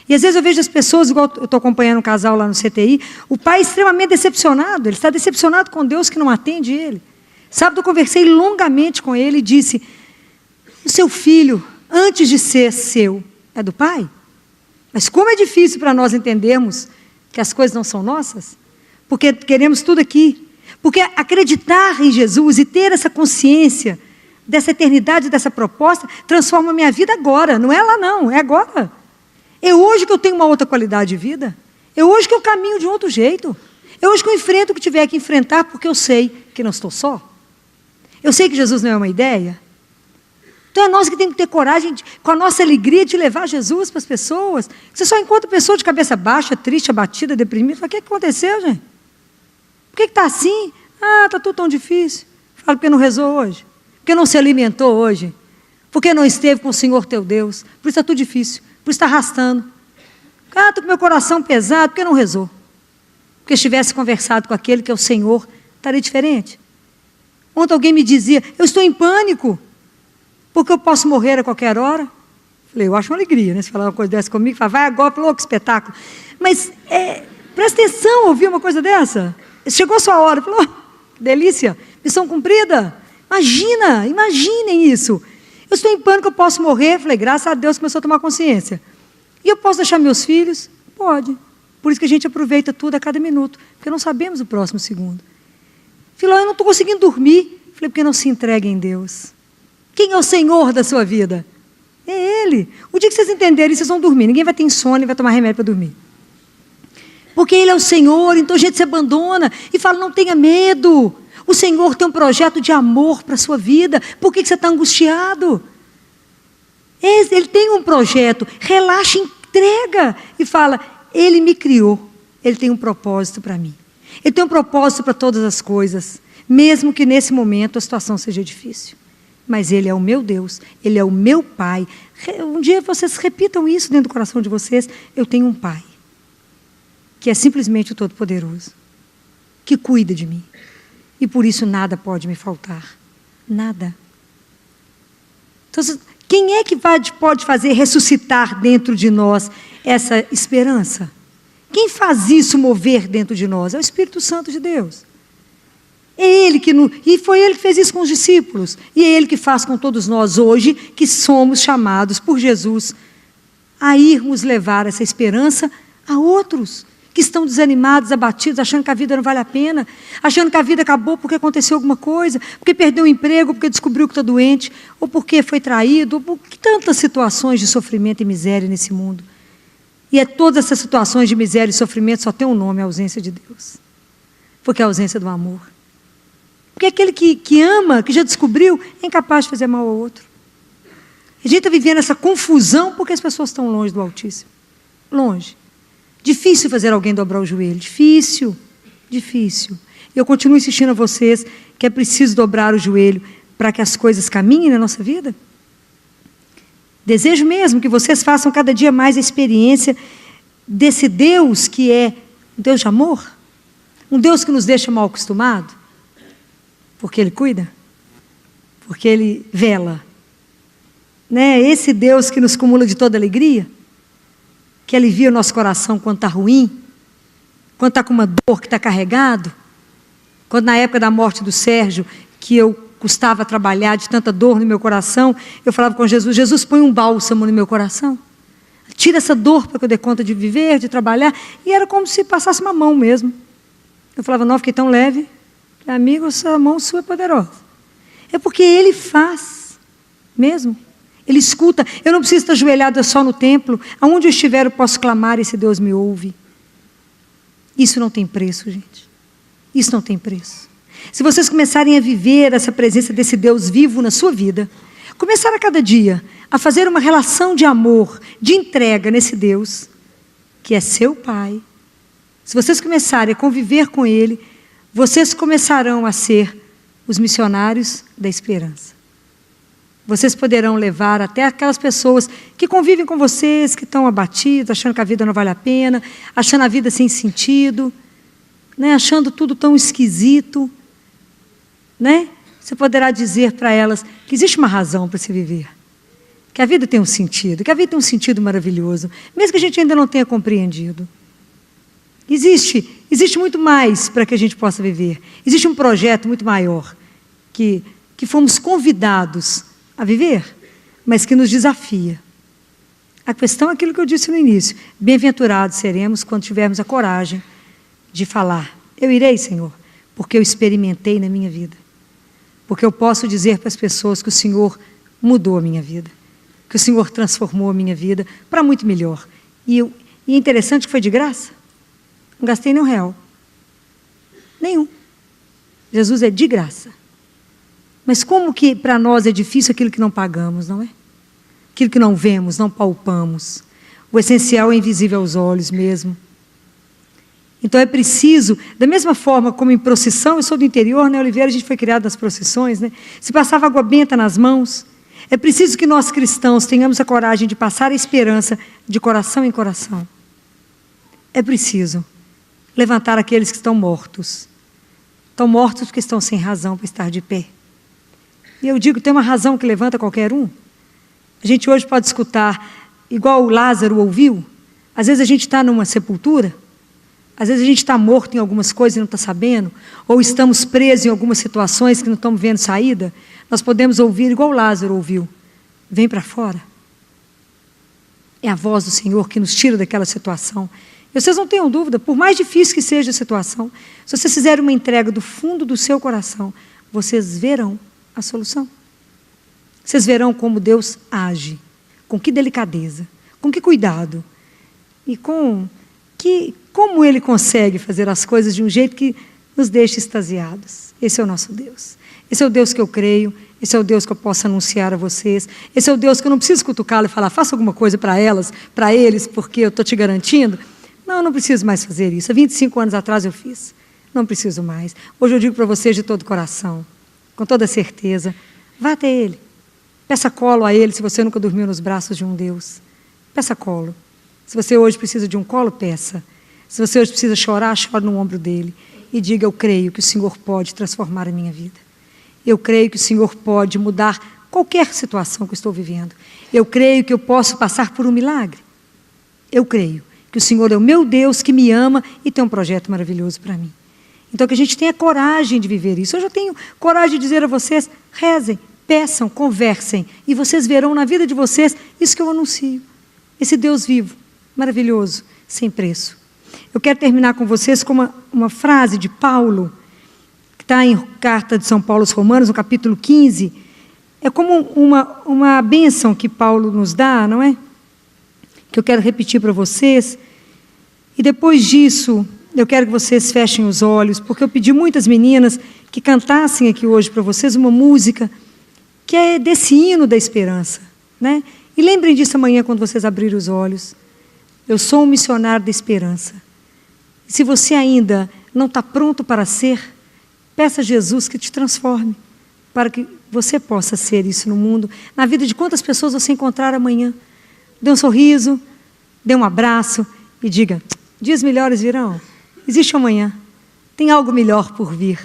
S1: E às vezes eu vejo as pessoas, igual eu estou acompanhando um casal lá no CTI, o pai é extremamente decepcionado, ele está decepcionado com Deus que não atende ele. Sábado eu conversei longamente com ele e disse, o seu filho, antes de ser seu, é do pai? Mas como é difícil para nós entendermos que as coisas não são nossas, porque queremos tudo aqui. Porque acreditar em Jesus e ter essa consciência dessa eternidade, dessa proposta, transforma a minha vida agora, não é lá não, é agora. É hoje que eu tenho uma outra qualidade de vida. É hoje que eu caminho de um outro jeito. É hoje que eu enfrento o que tiver que enfrentar, porque eu sei que não estou só. Eu sei que Jesus não é uma ideia. Então é nós que temos que ter coragem, com a nossa alegria, de levar Jesus para as pessoas. Você só encontra pessoa de cabeça baixa, triste, abatida, deprimida. Fala, o que aconteceu, gente? Por que está assim? Ah, está tudo tão difícil. Fala, porque não rezou hoje. Porque não se alimentou hoje. Porque não esteve com o Senhor teu Deus. Por isso está tudo difícil. Por isso está arrastando. Ah, estou com meu coração pesado. Porque não rezou. Porque se tivesse conversado com aquele que é o Senhor, estaria diferente. Ontem alguém me dizia, eu estou em pânico. Porque eu posso morrer a qualquer hora. Falei, eu acho uma alegria, né? Se falar uma coisa dessa comigo, fala, vai agora, louco, espetáculo. Mas, presta atenção, ouvir uma coisa dessa. Chegou a sua hora, falou, oh, que delícia, missão cumprida. Imaginem isso. Eu estou em pânico, eu posso morrer. Falei, graças a Deus começou a tomar consciência. E eu posso deixar meus filhos? Pode. Por isso que a gente aproveita tudo a cada minuto, porque não sabemos o próximo segundo. Falei, eu não estou conseguindo dormir. Falei, porque não se entrega em Deus. Quem é o Senhor da sua vida? É Ele. O dia que vocês entenderem, vocês vão dormir. Ninguém vai ter insônia e vai tomar remédio para dormir. Porque Ele é o Senhor, então a gente se abandona e fala, não tenha medo. O Senhor tem um projeto de amor para a sua vida. Por que você está angustiado? Ele tem um projeto. Relaxa, entrega. E fala, Ele me criou. Ele tem um propósito para mim. Ele tem um propósito para todas as coisas. Mesmo que nesse momento a situação seja difícil. Mas Ele é o meu Deus, Ele é o meu Pai. Um dia vocês repitam isso dentro do coração de vocês. Eu tenho um Pai, que é simplesmente o Todo-Poderoso, que cuida de mim. E por isso nada pode me faltar. Nada. Então, quem é que pode fazer ressuscitar dentro de nós essa esperança? Quem faz isso mover dentro de nós? É o Espírito Santo de Deus. É Ele e foi Ele que fez isso com os discípulos. E é Ele que faz com todos nós hoje, que somos chamados por Jesus a irmos levar essa esperança a outros que estão desanimados, abatidos, achando que a vida não vale a pena, achando que a vida acabou porque aconteceu alguma coisa, porque perdeu o emprego, porque descobriu que está doente, ou porque foi traído, ou por tantas situações de sofrimento e miséria nesse mundo. E todas essas situações de miséria e sofrimento só tem um nome, a ausência de Deus. Porque é a ausência do amor. Porque aquele que ama, que já descobriu, é incapaz de fazer mal ao outro. A gente está vivendo essa confusão porque as pessoas estão longe do Altíssimo. Longe. Difícil fazer alguém dobrar o joelho. Difícil. Difícil. E eu continuo insistindo a vocês que é preciso dobrar o joelho para que as coisas caminhem na nossa vida. Desejo mesmo que vocês façam cada dia mais a experiência desse Deus que é um Deus de amor. Um Deus que nos deixa mal acostumado. Porque Ele cuida, porque Ele vela. Né? Esse Deus que nos cumula de toda alegria, que alivia o nosso coração quando está ruim, quando está com uma dor que está carregado, quando na época da morte do Sérgio, que eu custava trabalhar de tanta dor no meu coração, eu falava com Jesus, Jesus, põe um bálsamo no meu coração, tira essa dor para que eu dê conta de viver, de trabalhar, e era como se passasse uma mão mesmo. Eu falava, não, fiquei tão leve. Amigo, essa mão sua é poderosa. É porque Ele faz, mesmo. Ele escuta. Eu não preciso estar ajoelhada só no templo. Aonde eu estiver eu posso clamar e esse Deus me ouve. Isso não tem preço, gente. Isso não tem preço. Se vocês começarem a viver essa presença desse Deus vivo na sua vida, começar a cada dia a fazer uma relação de amor, de entrega nesse Deus, que é seu Pai. Se vocês começarem a conviver com Ele, vocês começarão a ser os missionários da esperança. Vocês poderão levar até aquelas pessoas que convivem com vocês, que estão abatidas, achando que a vida não vale a pena, achando a vida sem sentido, né? Achando tudo tão esquisito. Né? Você poderá dizer para elas que existe uma razão para se viver. Que a vida tem um sentido, que a vida tem um sentido maravilhoso, mesmo que a gente ainda não tenha compreendido. Existe muito mais para que a gente possa viver. Existe um projeto muito maior que fomos convidados a viver, mas que nos desafia. A questão é aquilo que eu disse no início. Bem-aventurados seremos quando tivermos a coragem de falar. Eu irei, Senhor, porque eu experimentei na minha vida. Porque eu posso dizer para as pessoas que o Senhor mudou a minha vida. Que o Senhor transformou a minha vida para muito melhor. E é interessante que foi de graça. Não gastei nenhum real. Nenhum. Jesus é de graça. Mas como que para nós é difícil aquilo que não pagamos, não é? Aquilo que não vemos, não palpamos. O essencial é invisível aos olhos mesmo. Então é preciso, da mesma forma como em procissão, eu sou do interior, né, Oliveira, a gente foi criado nas procissões, né? Se passava água benta nas mãos, é preciso que nós cristãos tenhamos a coragem de passar a esperança de coração em coração. É preciso levantar aqueles que estão mortos. Estão mortos porque estão sem razão para estar de pé. E eu digo, tem uma razão que levanta qualquer um. A gente hoje pode escutar, igual o Lázaro ouviu, às vezes a gente está numa sepultura, às vezes a gente está morto em algumas coisas e não está sabendo, ou estamos presos em algumas situações que não estamos vendo saída, nós podemos ouvir igual o Lázaro ouviu, vem para fora. É a voz do Senhor que nos tira daquela situação. E vocês não tenham dúvida, por mais difícil que seja a situação, se vocês fizerem uma entrega do fundo do seu coração, vocês verão a solução. Vocês verão como Deus age, com que delicadeza, com que cuidado, e como Ele consegue fazer as coisas de um jeito que nos deixe extasiados. Esse é o nosso Deus. Esse é o Deus que eu creio, esse é o Deus que eu posso anunciar a vocês, esse é o Deus que eu não preciso cutucá-lo e falar, faça alguma coisa para elas, para eles, porque eu estou te garantindo. Não, eu não preciso mais fazer isso. Há 25 anos atrás eu fiz. Não preciso mais. Hoje eu digo para vocês de todo o coração, com toda certeza, vá até Ele. Peça colo a Ele se você nunca dormiu nos braços de um Deus. Peça colo. Se você hoje precisa de um colo, peça. Se você hoje precisa chorar, chore no ombro dele. E diga, eu creio que o Senhor pode transformar a minha vida. Eu creio que o Senhor pode mudar qualquer situação que eu estou vivendo. Eu creio que eu posso passar por um milagre. Eu creio que o Senhor é o meu Deus que me ama e tem um projeto maravilhoso para mim. Então que a gente tenha coragem de viver isso. Eu já tenho coragem de dizer a vocês, rezem, peçam, conversem, e vocês verão na vida de vocês isso que eu anuncio. Esse Deus vivo, maravilhoso, sem preço. Eu quero terminar com vocês com uma frase de Paulo, que está em Carta de São Paulo aos Romanos, no capítulo 15. É como uma bênção que Paulo nos dá, não é? Que eu quero repetir para vocês. E depois disso, eu quero que vocês fechem os olhos, porque eu pedi muitas meninas que cantassem aqui hoje para vocês uma música que é desse hino da esperança, né? E lembrem disso amanhã quando vocês abrirem os olhos. Eu sou um missionário da esperança. Se você ainda não está pronto para ser, peça a Jesus que te transforme, para que você possa ser isso no mundo, na vida de quantas pessoas você encontrar amanhã. Dê um sorriso, dê um abraço e diga, dias melhores virão. Existe amanhã, tem algo melhor por vir.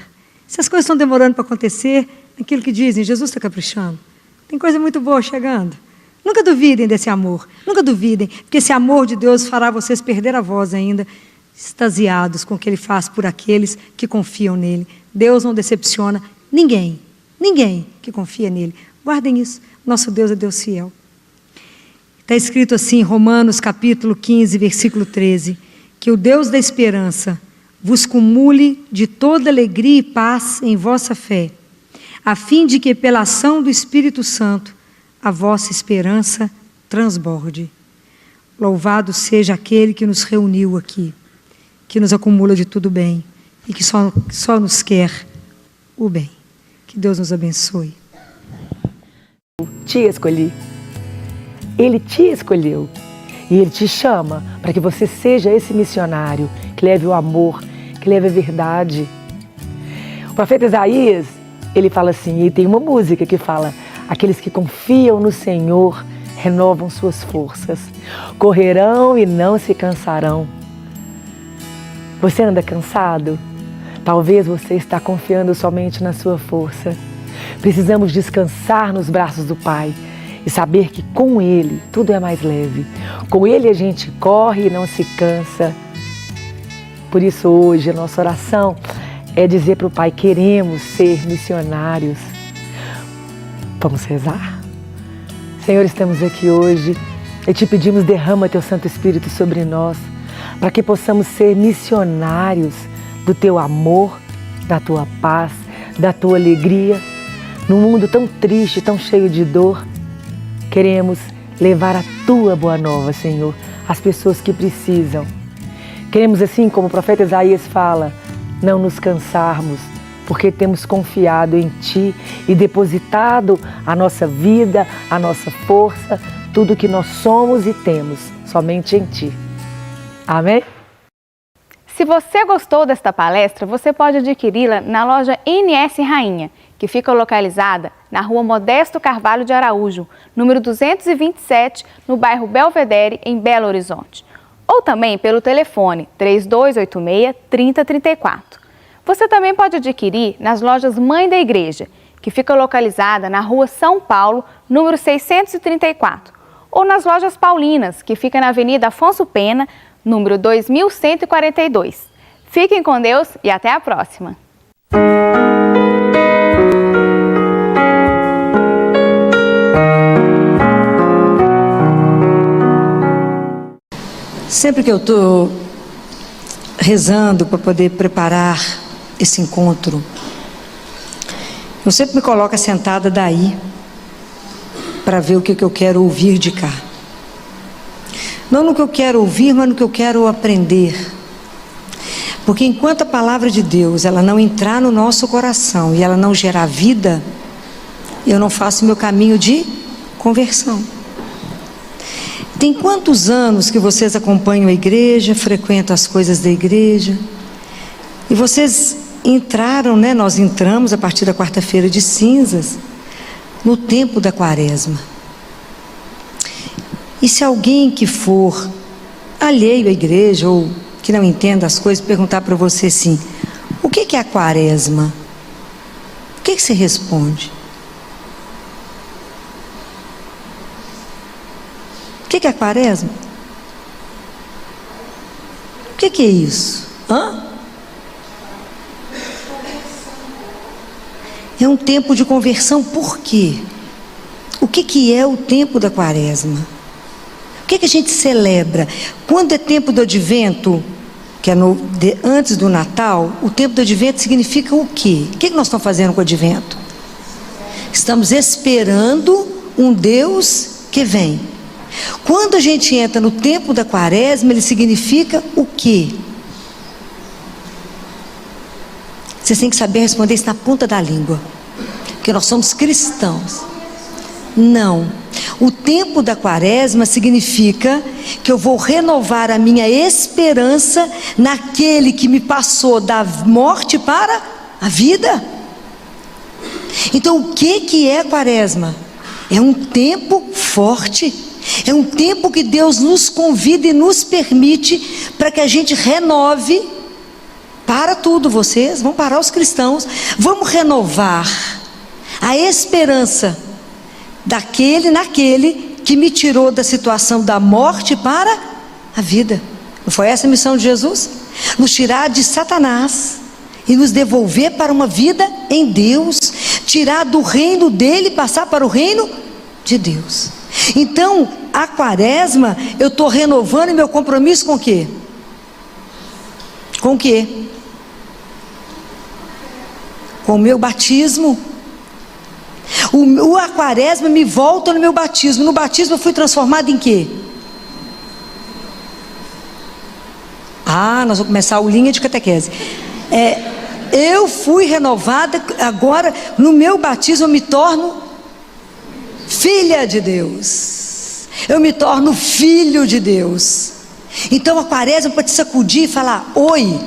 S1: Se as coisas estão demorando para acontecer, aquilo que dizem, Jesus está caprichando. Tem coisa muito boa chegando. Nunca duvidem desse amor, nunca duvidem, porque esse amor de Deus fará vocês perder a voz ainda, extasiados com o que Ele faz por aqueles que confiam nele. Deus não decepciona ninguém que confia nele. Guardem isso, nosso Deus é Deus fiel. Está escrito assim em Romanos capítulo 15, versículo 13, que o Deus da esperança vos cumule de toda alegria e paz em vossa fé, a fim de que pela ação do Espírito Santo a vossa esperança transborde. Louvado seja aquele que nos reuniu aqui, que nos acumula de tudo bem e que só nos quer o bem. Que Deus nos abençoe.
S2: Te escolhi. Ele te escolheu e Ele te chama para que você seja esse missionário que leve o amor, que leve a verdade. O profeta Isaías, ele fala assim, e tem uma música que fala, aqueles que confiam no Senhor renovam suas forças, correrão e não se cansarão. Você anda cansado? Talvez você está confiando somente na sua força. Precisamos descansar nos braços do Pai e saber que com Ele tudo é mais leve. Com Ele a gente corre e não se cansa. Por isso hoje a nossa oração é dizer para o Pai, queremos ser missionários. Vamos rezar? Senhor, estamos aqui hoje e te pedimos, derrama Teu Santo Espírito sobre nós, para que possamos ser missionários do Teu amor, da Tua paz, da Tua alegria. Num mundo tão triste, tão cheio de dor, queremos levar a Tua boa nova, Senhor, às pessoas que precisam. Queremos, assim como o profeta Isaías fala, não nos cansarmos, porque temos confiado em Ti e depositado a nossa vida, a nossa força, tudo que nós somos e temos, somente em Ti. Amém?
S3: Se você gostou desta palestra, você pode adquiri-la na loja NS Rainha, que fica localizada na Rua Modesto Carvalho de Araújo, número 227, no bairro Belvedere, em Belo Horizonte. Ou também pelo telefone 3286-3034. Você também pode adquirir nas lojas Mãe da Igreja, que fica localizada na Rua São Paulo, número 634. Ou nas lojas Paulinas, que fica na Avenida Afonso Pena, número 2142. Fiquem com Deus e até a próxima!
S1: Sempre que eu estou rezando para poder preparar esse encontro, eu sempre me coloco sentada daí para ver o que eu quero ouvir de cá. Não no que eu quero ouvir, mas no que eu quero aprender. Porque enquanto a palavra de Deus ela não entrar no nosso coração e ela não gerar vida, eu não faço meu caminho de conversão. Tem quantos anos que vocês acompanham a igreja, frequentam as coisas da igreja? E vocês entraram, né? Nós entramos a partir da quarta-feira de cinzas, no tempo da quaresma. E se alguém que for alheio à igreja, ou que não entenda as coisas, perguntar para você assim, o que é a quaresma? O que você responde? O que é a quaresma? O que é isso? É um tempo de conversão, por quê? O que é o tempo da quaresma? O que a gente celebra? Quando é tempo do advento, que é antes do Natal, o tempo do advento significa o quê? O que nós estamos fazendo com o advento? Estamos esperando um Deus que vem. Quando a gente entra no tempo da quaresma, ele significa o quê? Vocês têm que saber responder isso na ponta da língua, porque nós somos cristãos. Não. O tempo da quaresma significa que eu vou renovar a minha esperança naquele que me passou da morte para a vida. Então, o que é a quaresma? É um tempo forte. É um tempo que Deus nos convida e nos permite para que a gente renove. Para tudo, vocês vão parar, os cristãos. Vamos renovar a esperança naquele que me tirou da situação da morte para a vida. Não foi essa a missão de Jesus? Nos tirar de Satanás e nos devolver para uma vida em Deus. Tirar do reino dele e passar para o reino de Deus. Então, a quaresma, eu estou renovando meu compromisso com o quê? Com o quê? Com o meu batismo. A quaresma me volta no meu batismo. No batismo eu fui transformado em quê? Nós vamos começar a aulinha de catequese. Eu fui renovada, agora no meu batismo eu me torno filha de Deus. Eu me torno filho de Deus. Então a quaresma pode te sacudir e falar: oi,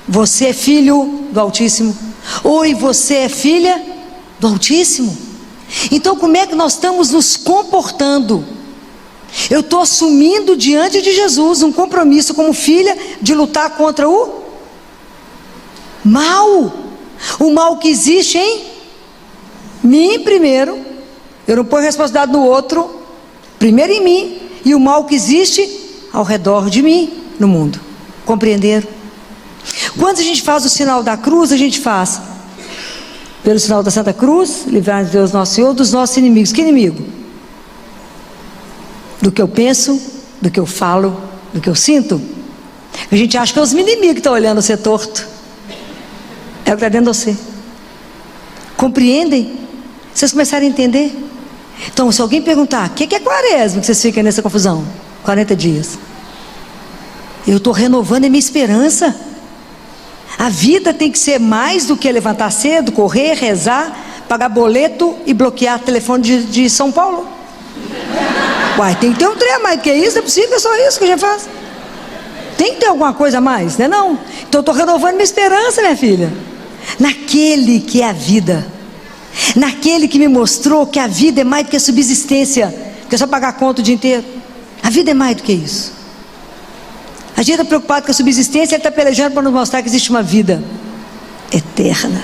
S1: você é filho do Altíssimo. Oi, você é filha do Altíssimo. Então como é que nós estamos nos comportando? Eu estou assumindo diante de Jesus um compromisso como filha de lutar contra o mal. O mal que existe em mim primeiro. Eu não ponho responsabilidade no outro, primeiro em mim, e o mal que existe ao redor de mim, no mundo. Compreenderam? Quando a gente faz o sinal da cruz, a gente faz pelo sinal da Santa Cruz, livrar-nos Deus nosso Senhor dos nossos inimigos. Que inimigo? Do que eu penso, do que eu falo, do que eu sinto. A gente acha que é os inimigos que estão olhando você torto. É o que está dentro de você. Compreendem? Vocês começaram a entender? Então, se alguém perguntar, o que é quaresma, que vocês ficam nessa confusão? 40 dias. Eu estou renovando a minha esperança. A vida tem que ser mais do que levantar cedo, correr, rezar, pagar boleto e bloquear telefone de São Paulo. Uai, tem que ter um trem a mais do que isso, não é possível, é só isso que a gente faz. Tem que ter alguma coisa a mais, não é não? Então eu estou renovando minha esperança, minha filha. Naquele que é a vida. Naquele que me mostrou que a vida é mais do que a subsistência, que é só pagar conta o dia inteiro. A vida é mais do que isso. A gente está preocupado com a subsistência, ele está pelejando para nos mostrar que existe uma vida eterna.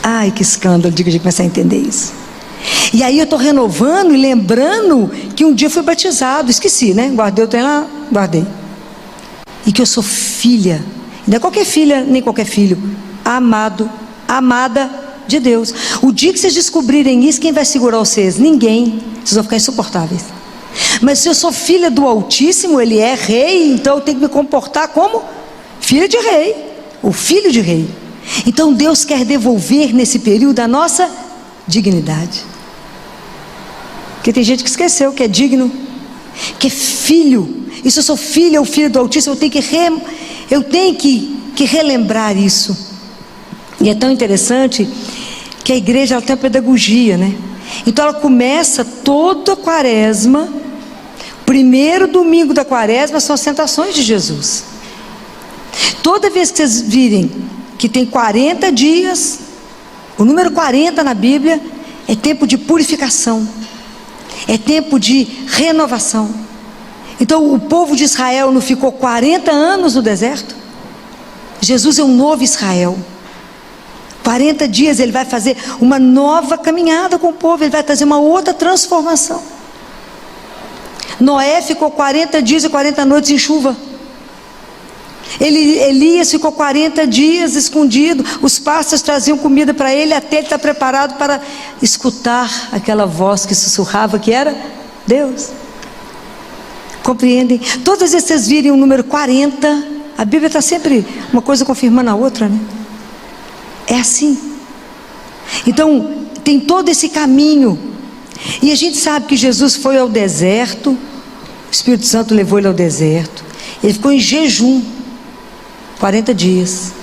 S1: Ai, que escândalo de que a gente começar a entender isso. E aí eu estou renovando e lembrando que um dia eu fui batizado, esqueci, né? Guardei o trem lá, guardei. E que eu sou filha, não é qualquer filha, nem qualquer filho, amado, amada de Deus. O dia que vocês descobrirem isso, quem vai segurar vocês? Ninguém. Vocês vão ficar insuportáveis. Mas se eu sou filha do Altíssimo, Ele é rei, então eu tenho que me comportar como filha de rei, ou filho de rei. Então Deus quer devolver nesse período a nossa dignidade. Porque tem gente que esqueceu que é digno, que é filho. E se eu sou filha ou filho do Altíssimo, eu tenho que relembrar isso. E é tão interessante que a igreja ela tem uma pedagogia, né? Então ela começa toda a quaresma, primeiro domingo da quaresma são as tentações de Jesus. Toda vez que vocês virem que tem 40 dias, o número 40 na Bíblia é tempo de purificação, é tempo de renovação. Então o povo de Israel não ficou 40 anos no deserto? Jesus é um novo Israel. 40 dias ele vai fazer uma nova caminhada com o povo, ele vai trazer uma outra transformação. Noé ficou 40 dias e 40 noites em chuva. Elias ficou 40 dias escondido, os pássaros traziam comida para ele, até ele estar preparado para escutar aquela voz que sussurrava que era Deus. Compreendem? Todas as vezes vocês virem o número 40, a Bíblia está sempre uma coisa confirmando a outra, né? É assim. Então tem todo esse caminho. E a gente sabe que Jesus foi ao deserto, o Espírito Santo levou ele ao deserto, ele ficou em jejum 40 dias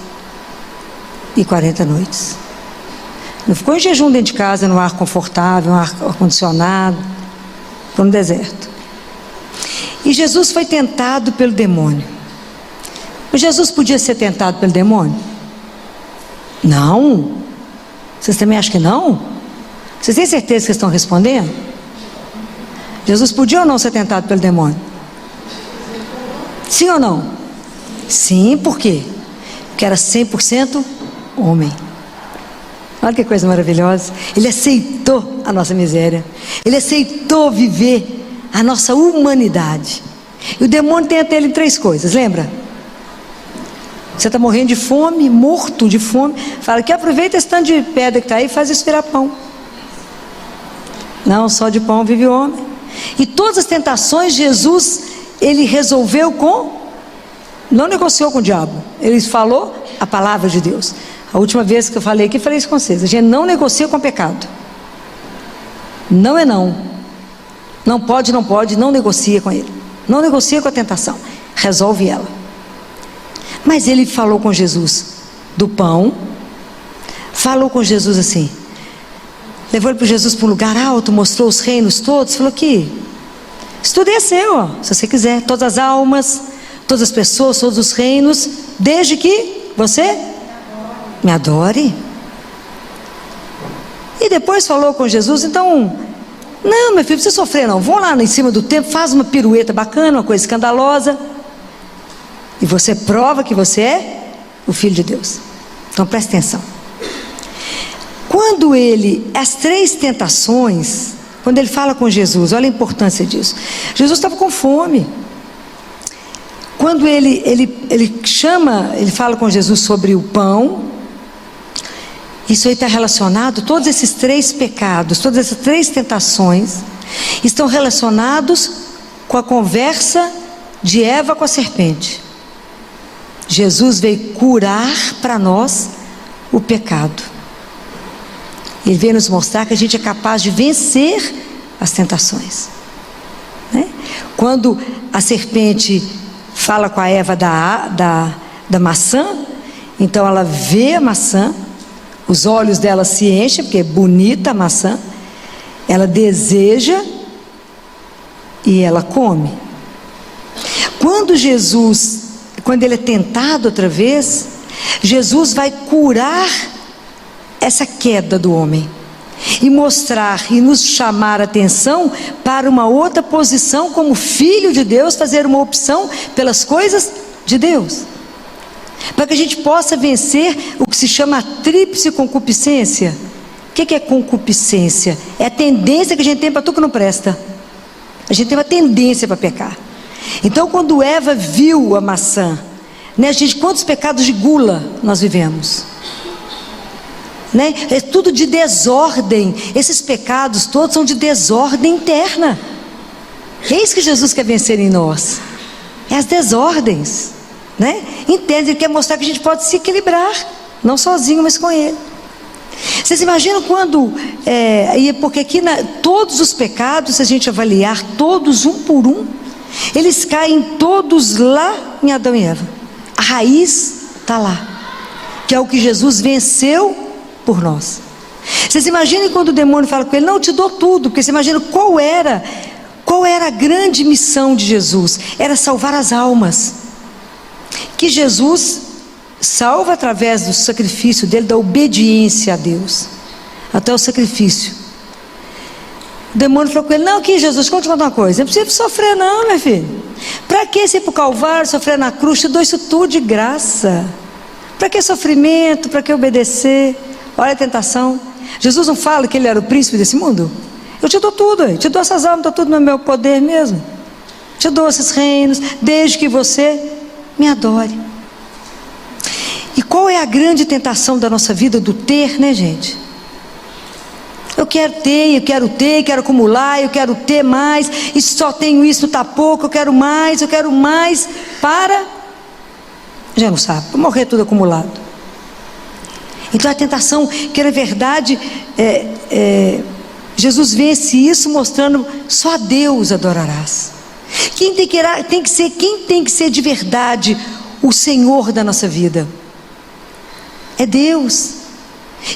S1: e 40 noites. Não ficou em jejum dentro de casa, no ar confortável, no ar condicionado, ficou no deserto. E Jesus foi tentado pelo demônio. Mas Jesus podia ser tentado pelo demônio? Não. Vocês também acham que não? Vocês têm certeza que vocês estão respondendo? Jesus podia ou não ser tentado pelo demônio? Sim ou não? Sim, por quê? Porque era 100% homem. Olha que coisa maravilhosa. Ele aceitou a nossa miséria. Ele aceitou viver a nossa humanidade. E o demônio tem até ele 3 coisas, lembra? Você está morrendo de fome, morto de fome, fala que aproveita esse tanto de pedra que está aí e faz isso virar pão. Não, só de pão vive o homem. E todas as tentações, Jesus, ele resolveu não negociou com o diabo, ele falou a palavra de Deus. A última vez que eu falei aqui, falei isso com vocês, a gente não negocia com o pecado. Não é não. Não pode, não negocia com ele. Não negocia com a tentação, resolve ela. Mas ele falou com Jesus do pão, falou com Jesus assim, levou ele para Jesus para um lugar alto, mostrou os reinos todos, falou que isso tudo é seu, ó, se você quiser, todas as almas, todas as pessoas, todos os reinos, desde que você me adore. E depois falou com Jesus, então, não, meu filho, não precisa sofrer não, vão lá em cima do templo, faz uma pirueta bacana, uma coisa escandalosa, e você prova que você é o Filho de Deus. Então preste atenção. Quando as 3 tentações, quando ele fala com Jesus, olha a importância disso. Jesus estava com fome. Quando ele fala com Jesus sobre o pão, isso aí está relacionado, todos esses 3 pecados, todas essas 3 tentações, estão relacionados com a conversa de Eva com a serpente. Jesus veio curar para nós o pecado. Ele veio nos mostrar que a gente é capaz de vencer as tentações, né? Quando a serpente fala com a Eva da maçã, Então ela vê a maçã, os olhos dela se enchem, porque é bonita a maçã, ela deseja e ela come. Quando ele é tentado outra vez, Jesus vai curar essa queda do homem e mostrar e nos chamar a atenção para uma outra posição como filho de Deus, fazer uma opção pelas coisas de Deus, para que a gente possa vencer o que se chama a tríplice concupiscência. O que é concupiscência? É a tendência que a gente tem para tudo que não presta. A gente tem uma tendência para pecar. Então, quando Eva viu a maçã, né, gente, quantos pecados de gula nós vivemos? Né? É tudo de desordem. Esses pecados todos são de desordem interna. É isso que Jesus quer vencer em nós. É as desordens, né? Entende? Ele quer mostrar que a gente pode se equilibrar, não sozinho, mas com Ele. Vocês imaginam quando porque aqui todos os pecados, se a gente avaliar todos um por um, eles caem todos lá em Adão e Eva. A raiz está lá, que é o que Jesus venceu por nós. Vocês imaginem quando o demônio fala com ele: não, eu te dou tudo. Porque você imagina qual era a grande missão de Jesus? Era salvar as almas, que Jesus salva através do sacrifício dele, da obediência a Deus, até o sacrifício. O demônio falou com ele: não, aqui Jesus, deixa eu te contar uma coisa, não precisa sofrer não, meu filho. Para que você ir para o Calvário, sofrer na cruz? Te dou isso tudo de graça. Para que sofrimento? Para que obedecer? Olha a tentação. Jesus não fala que ele era o príncipe desse mundo? Eu te dou tudo, eu te dou essas almas, estou tudo no meu poder mesmo. Te dou esses reinos, desde que você me adore. E qual é a grande tentação da nossa vida? Do ter, né, gente? Eu quero ter, quero acumular, eu quero ter mais, e só tenho isso, está pouco, eu quero mais para... Já não sabe, para morrer tudo acumulado. Então a tentação, que na verdade, Jesus vence isso mostrando: só a Deus adorarás. Quem tem que ser de verdade o Senhor da nossa vida? É Deus.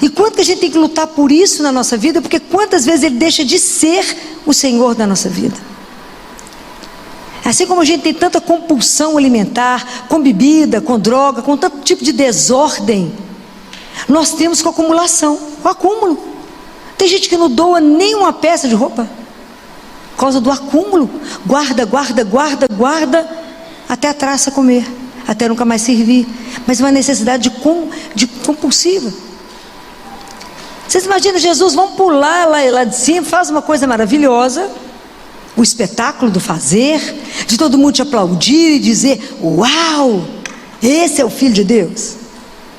S1: E quanto que a gente tem que lutar por isso na nossa vida? Porque quantas vezes Ele deixa de ser o Senhor da nossa vida? Assim como a gente tem tanta compulsão alimentar, com bebida, com droga, com tanto tipo de desordem, nós temos com acumulação, com acúmulo. Tem gente que não doa nem uma peça de roupa, por causa do acúmulo. Guarda, até a traça comer, até nunca mais servir. Mas uma necessidade de compulsiva. Vocês imaginam Jesus, vamos pular lá de cima, faz uma coisa maravilhosa, o espetáculo do fazer, de todo mundo te aplaudir e dizer: uau, esse é o Filho de Deus.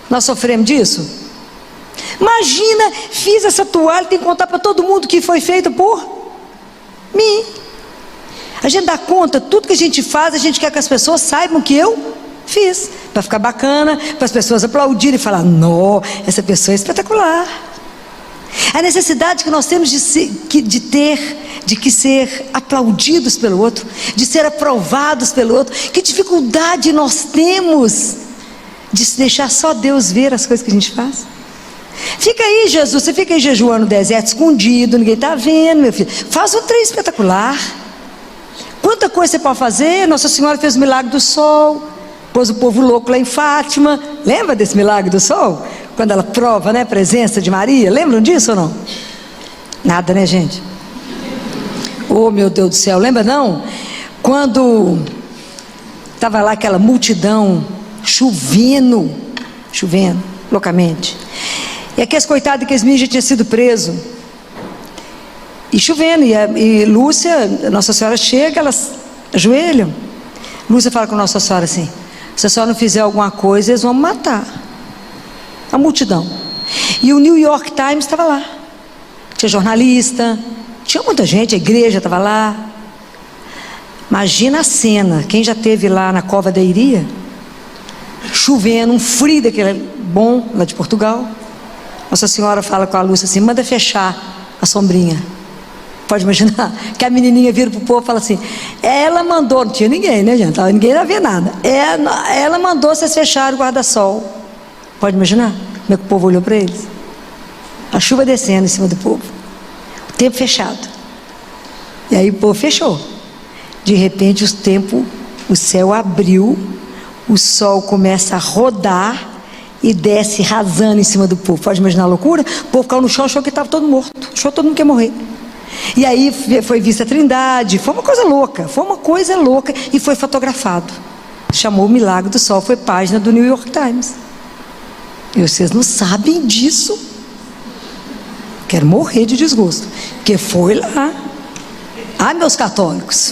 S1: Nós sofremos disso? Imagina, fiz essa toalha, tem que contar para todo mundo que foi feito por mim. A gente dá conta, tudo que a gente faz, a gente quer que as pessoas saibam que eu fiz, para ficar bacana, para as pessoas aplaudirem e falar: não, essa pessoa é espetacular. A necessidade que nós temos de ser aplaudidos pelo outro, de ser aprovados pelo outro. Que dificuldade nós temos de deixar só Deus ver as coisas que a gente faz. Fica aí, Jesus, você fica aí jejuando no deserto, escondido, ninguém está vendo, meu filho. Faz um trem espetacular. Quanta coisa você pode fazer. Nossa Senhora fez o milagre do sol, pôs o povo louco lá em Fátima. Lembra desse milagre do sol? Quando ela prova, né, a presença de Maria. Lembram disso ou não? Nada, né, gente? Oh, meu Deus do céu, lembra não? Quando estava lá aquela multidão, chovendo loucamente, e aqueles coitados, aqueles meninos já tinham sido presos, e chovendo, e Lúcia, Nossa Senhora chega, elas ajoelham. Lúcia fala com Nossa Senhora assim: se a senhora não fizer alguma coisa, eles vão me matar. A multidão. E o New York Times estava lá, tinha jornalista, tinha muita gente, a igreja estava lá. Imagina a cena. Quem já esteve lá na Cova da Iria, chovendo, um frio daquele bom, lá de Portugal. Nossa Senhora fala com a Lúcia assim: manda fechar a sombrinha. Pode imaginar que a menininha vira para o povo e fala assim: ela mandou, não tinha ninguém, né, gente? Ninguém não via nada. Ela mandou vocês fecharem o guarda-sol. Pode imaginar como é que o povo olhou para eles? A chuva descendo em cima do povo, o tempo fechado. E aí o povo fechou. De repente o céu abriu, o sol começa a rodar e desce rasando em cima do povo. Pode imaginar a loucura? O povo caiu no chão, achou que estava todo morto, achou que todo mundo que ia morrer. E aí foi vista a Trindade, foi uma coisa louca, e foi fotografado. Chamou o milagre do sol, foi página do New York Times. E vocês não sabem disso. Quero morrer de desgosto, porque foi lá. Ah, meus católicos.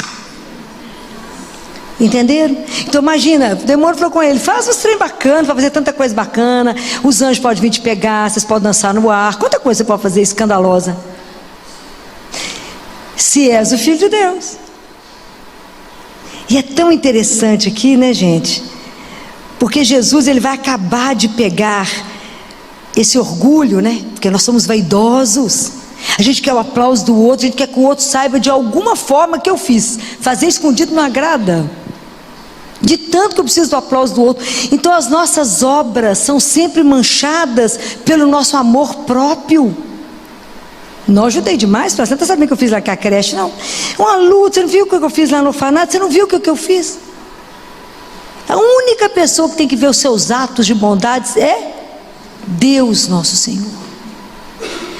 S1: Entenderam? Então imagina, o demônio falou com ele: faz uns trem bacana, para fazer tanta coisa bacana, os anjos podem vir te pegar, vocês podem dançar no ar, quanta coisa você pode fazer escandalosa, se és o Filho de Deus. E é tão interessante aqui, né, gente? Porque Jesus, ele vai acabar de pegar esse orgulho, né? Porque nós somos vaidosos, a gente quer o aplauso do outro, a gente quer que o outro saiba de alguma forma que eu fiz. Fazer escondido não agrada, de tanto que eu preciso do aplauso do outro. Então as nossas obras são sempre manchadas pelo nosso amor próprio. Não ajudei demais, você não está sabendo o que eu fiz lá com a creche, não? Uma luta, você não viu o que eu fiz lá no orfanato? Você não viu o que eu fiz? A única pessoa que tem que ver os seus atos de bondade é Deus nosso Senhor.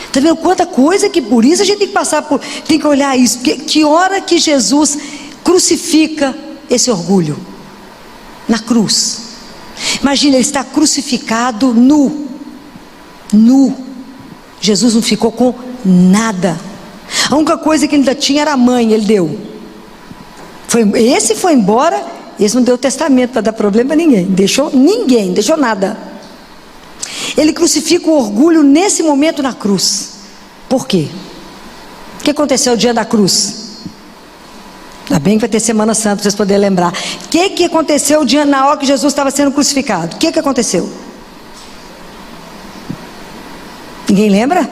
S1: Está vendo quanta coisa que por isso a gente tem que passar por, tem que olhar isso, porque que hora que Jesus crucifica esse orgulho? Na cruz. Imagina, ele está crucificado nu. Jesus não ficou com nada. A única coisa que ele ainda tinha era a mãe, ele deu. Esse foi embora, esse não deu testamento para dar problema a ninguém, deixou nada. Ele crucifica o orgulho nesse momento na cruz. Por quê? O que aconteceu no dia da cruz? Ainda bem que vai ter Semana Santa para vocês poderem lembrar. O que aconteceu na hora que Jesus estava sendo crucificado? O que aconteceu? Ninguém lembra?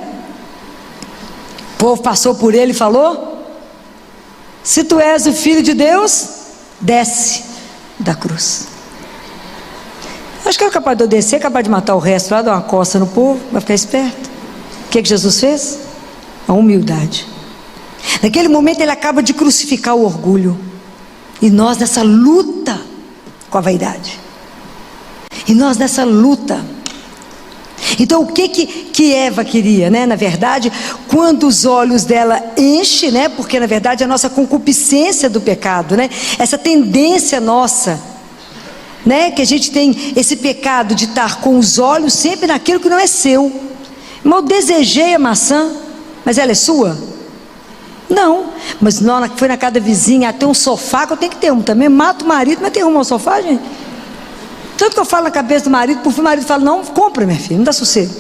S1: O povo passou por ele e falou: se tu és o Filho de Deus, desce da cruz. Acho que era capaz de eu descer, capaz de matar o resto lá, dar uma costa no povo, vai ficar esperto. O que Jesus fez? A humildade. Naquele momento ele acaba de crucificar o orgulho, e nós nessa luta com a vaidade, e nós nessa luta. Então o que Eva queria, né? Na verdade, quando os olhos dela enchem, né? Porque na verdade a nossa concupiscência do pecado, né? Essa tendência nossa, né? Que a gente tem esse pecado de estar com os olhos sempre naquilo que não é seu. Mas eu desejei a maçã, mas ela é sua? Não, mas não, foi na casa da vizinha, tem um sofá que eu tenho que ter um também, mato o marido, mas tem um sofá, gente. Tanto que eu falo na cabeça do marido, por fim o marido fala: não, compra, minha filha, não dá sossego.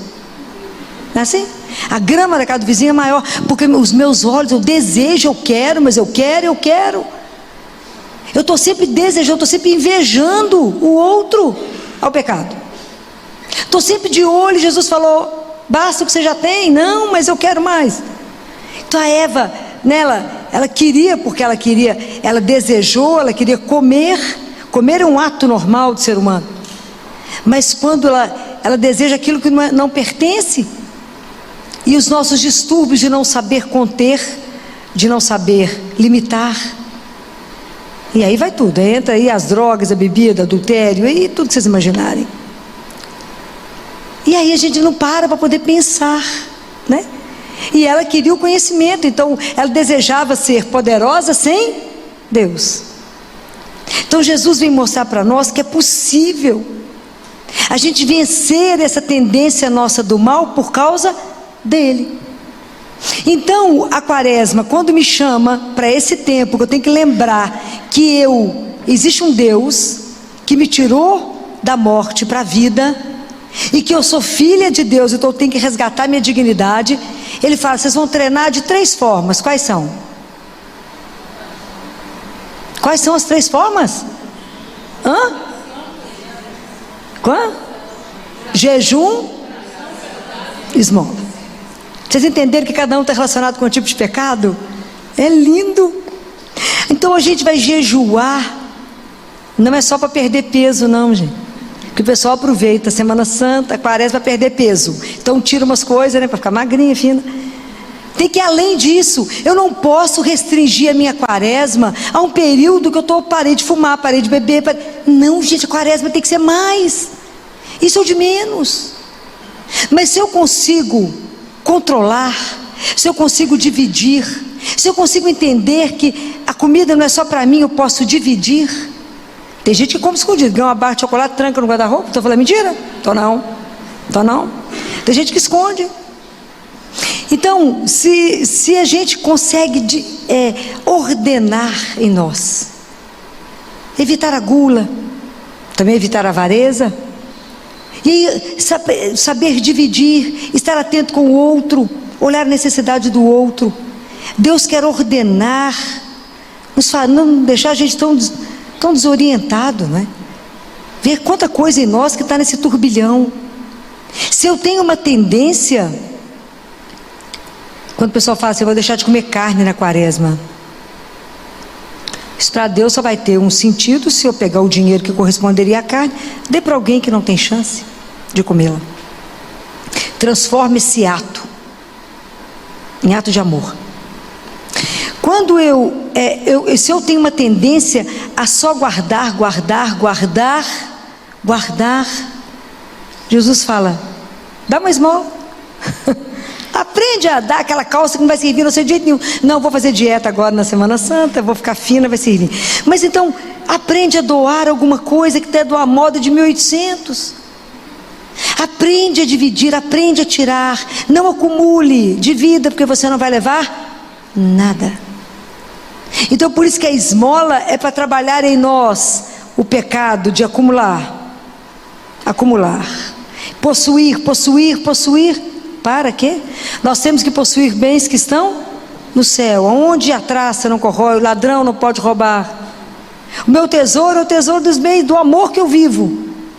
S1: Não é assim? A grama da casa do vizinho é maior, porque os meus olhos, eu desejo, eu quero, mas eu quero. Eu estou sempre desejando, estou sempre invejando o outro ao pecado. Estou sempre de olho. Jesus falou: basta o que você já tem. Não, mas eu quero mais. Então a Eva, ela queria, porque ela desejou, ela queria comer. Comer é um ato normal do ser humano. Mas quando ela deseja aquilo que não pertence, e os nossos distúrbios de não saber conter, de não saber limitar, e aí vai tudo, entra aí as drogas, a bebida, adultério, e tudo que vocês imaginarem. E aí a gente não para poder pensar, né? E ela queria o conhecimento, então ela desejava ser poderosa sem Deus. Então Jesus vem mostrar para nós que é possível a gente vencer essa tendência nossa do mal por causa dele. Então a quaresma, quando me chama para esse tempo, que eu tenho que lembrar que existe um Deus que me tirou da morte para a vida, e que eu sou filha de Deus, então eu tenho que resgatar minha dignidade. Ele fala: vocês vão treinar de 3 formas. Quais são? Quais são as 3 formas? Qual? Jejum, esmola. Vocês entenderam que cada um está relacionado com um tipo de pecado? É lindo. Então a gente vai jejuar, não é só para perder peso, não, gente. Porque o pessoal aproveita a Semana Santa, a quaresma, para perder peso. Então tira umas coisas, né, para ficar magrinha, fina. Tem que ir além disso. Eu não posso restringir a minha quaresma a um período que eu parei de fumar, parei de beber. Não, gente, a quaresma tem que ser mais. Isso é o de menos. Mas se eu consigo controlar, se eu consigo dividir, se eu consigo entender que a comida não é só para mim, eu posso dividir. Tem gente que come escondido, ganha uma barra de chocolate, tranca no guarda-roupa. Estou falando mentira? Estou não. Tem gente que esconde. Então, se a gente consegue ordenar em nós, evitar a gula, também evitar a avareza, e saber dividir, estar atento com o outro, olhar a necessidade do outro. Deus quer ordenar, não deixar a gente tão desorientado, né? Ver quanta coisa em nós que está nesse turbilhão. Se eu tenho uma tendência, quando o pessoal fala assim, eu vou deixar de comer carne na quaresma, isso para Deus só vai ter um sentido se eu pegar o dinheiro que corresponderia à carne, dê para alguém que não tem chance de comê-la. Transforme esse ato em ato de amor. Quando se eu tenho uma tendência a só guardar, Jesus fala, dá uma esmola. Aprende a dar aquela calça que não vai servir no seu jeito nenhum. Não, vou fazer dieta agora na Semana Santa, vou ficar fina, vai servir. Mas então, aprende a doar alguma coisa que até doar moda de 1800. Aprende a dividir, aprende a tirar. Não acumule, divida, porque você não vai levar nada. Então, por isso que a esmola é para trabalhar em nós o pecado de acumular. Possuir. Para quê? Nós temos que possuir bens que estão no céu, onde a traça não corrói, o ladrão não pode roubar. O meu tesouro é o tesouro dos bens, do amor que eu vivo,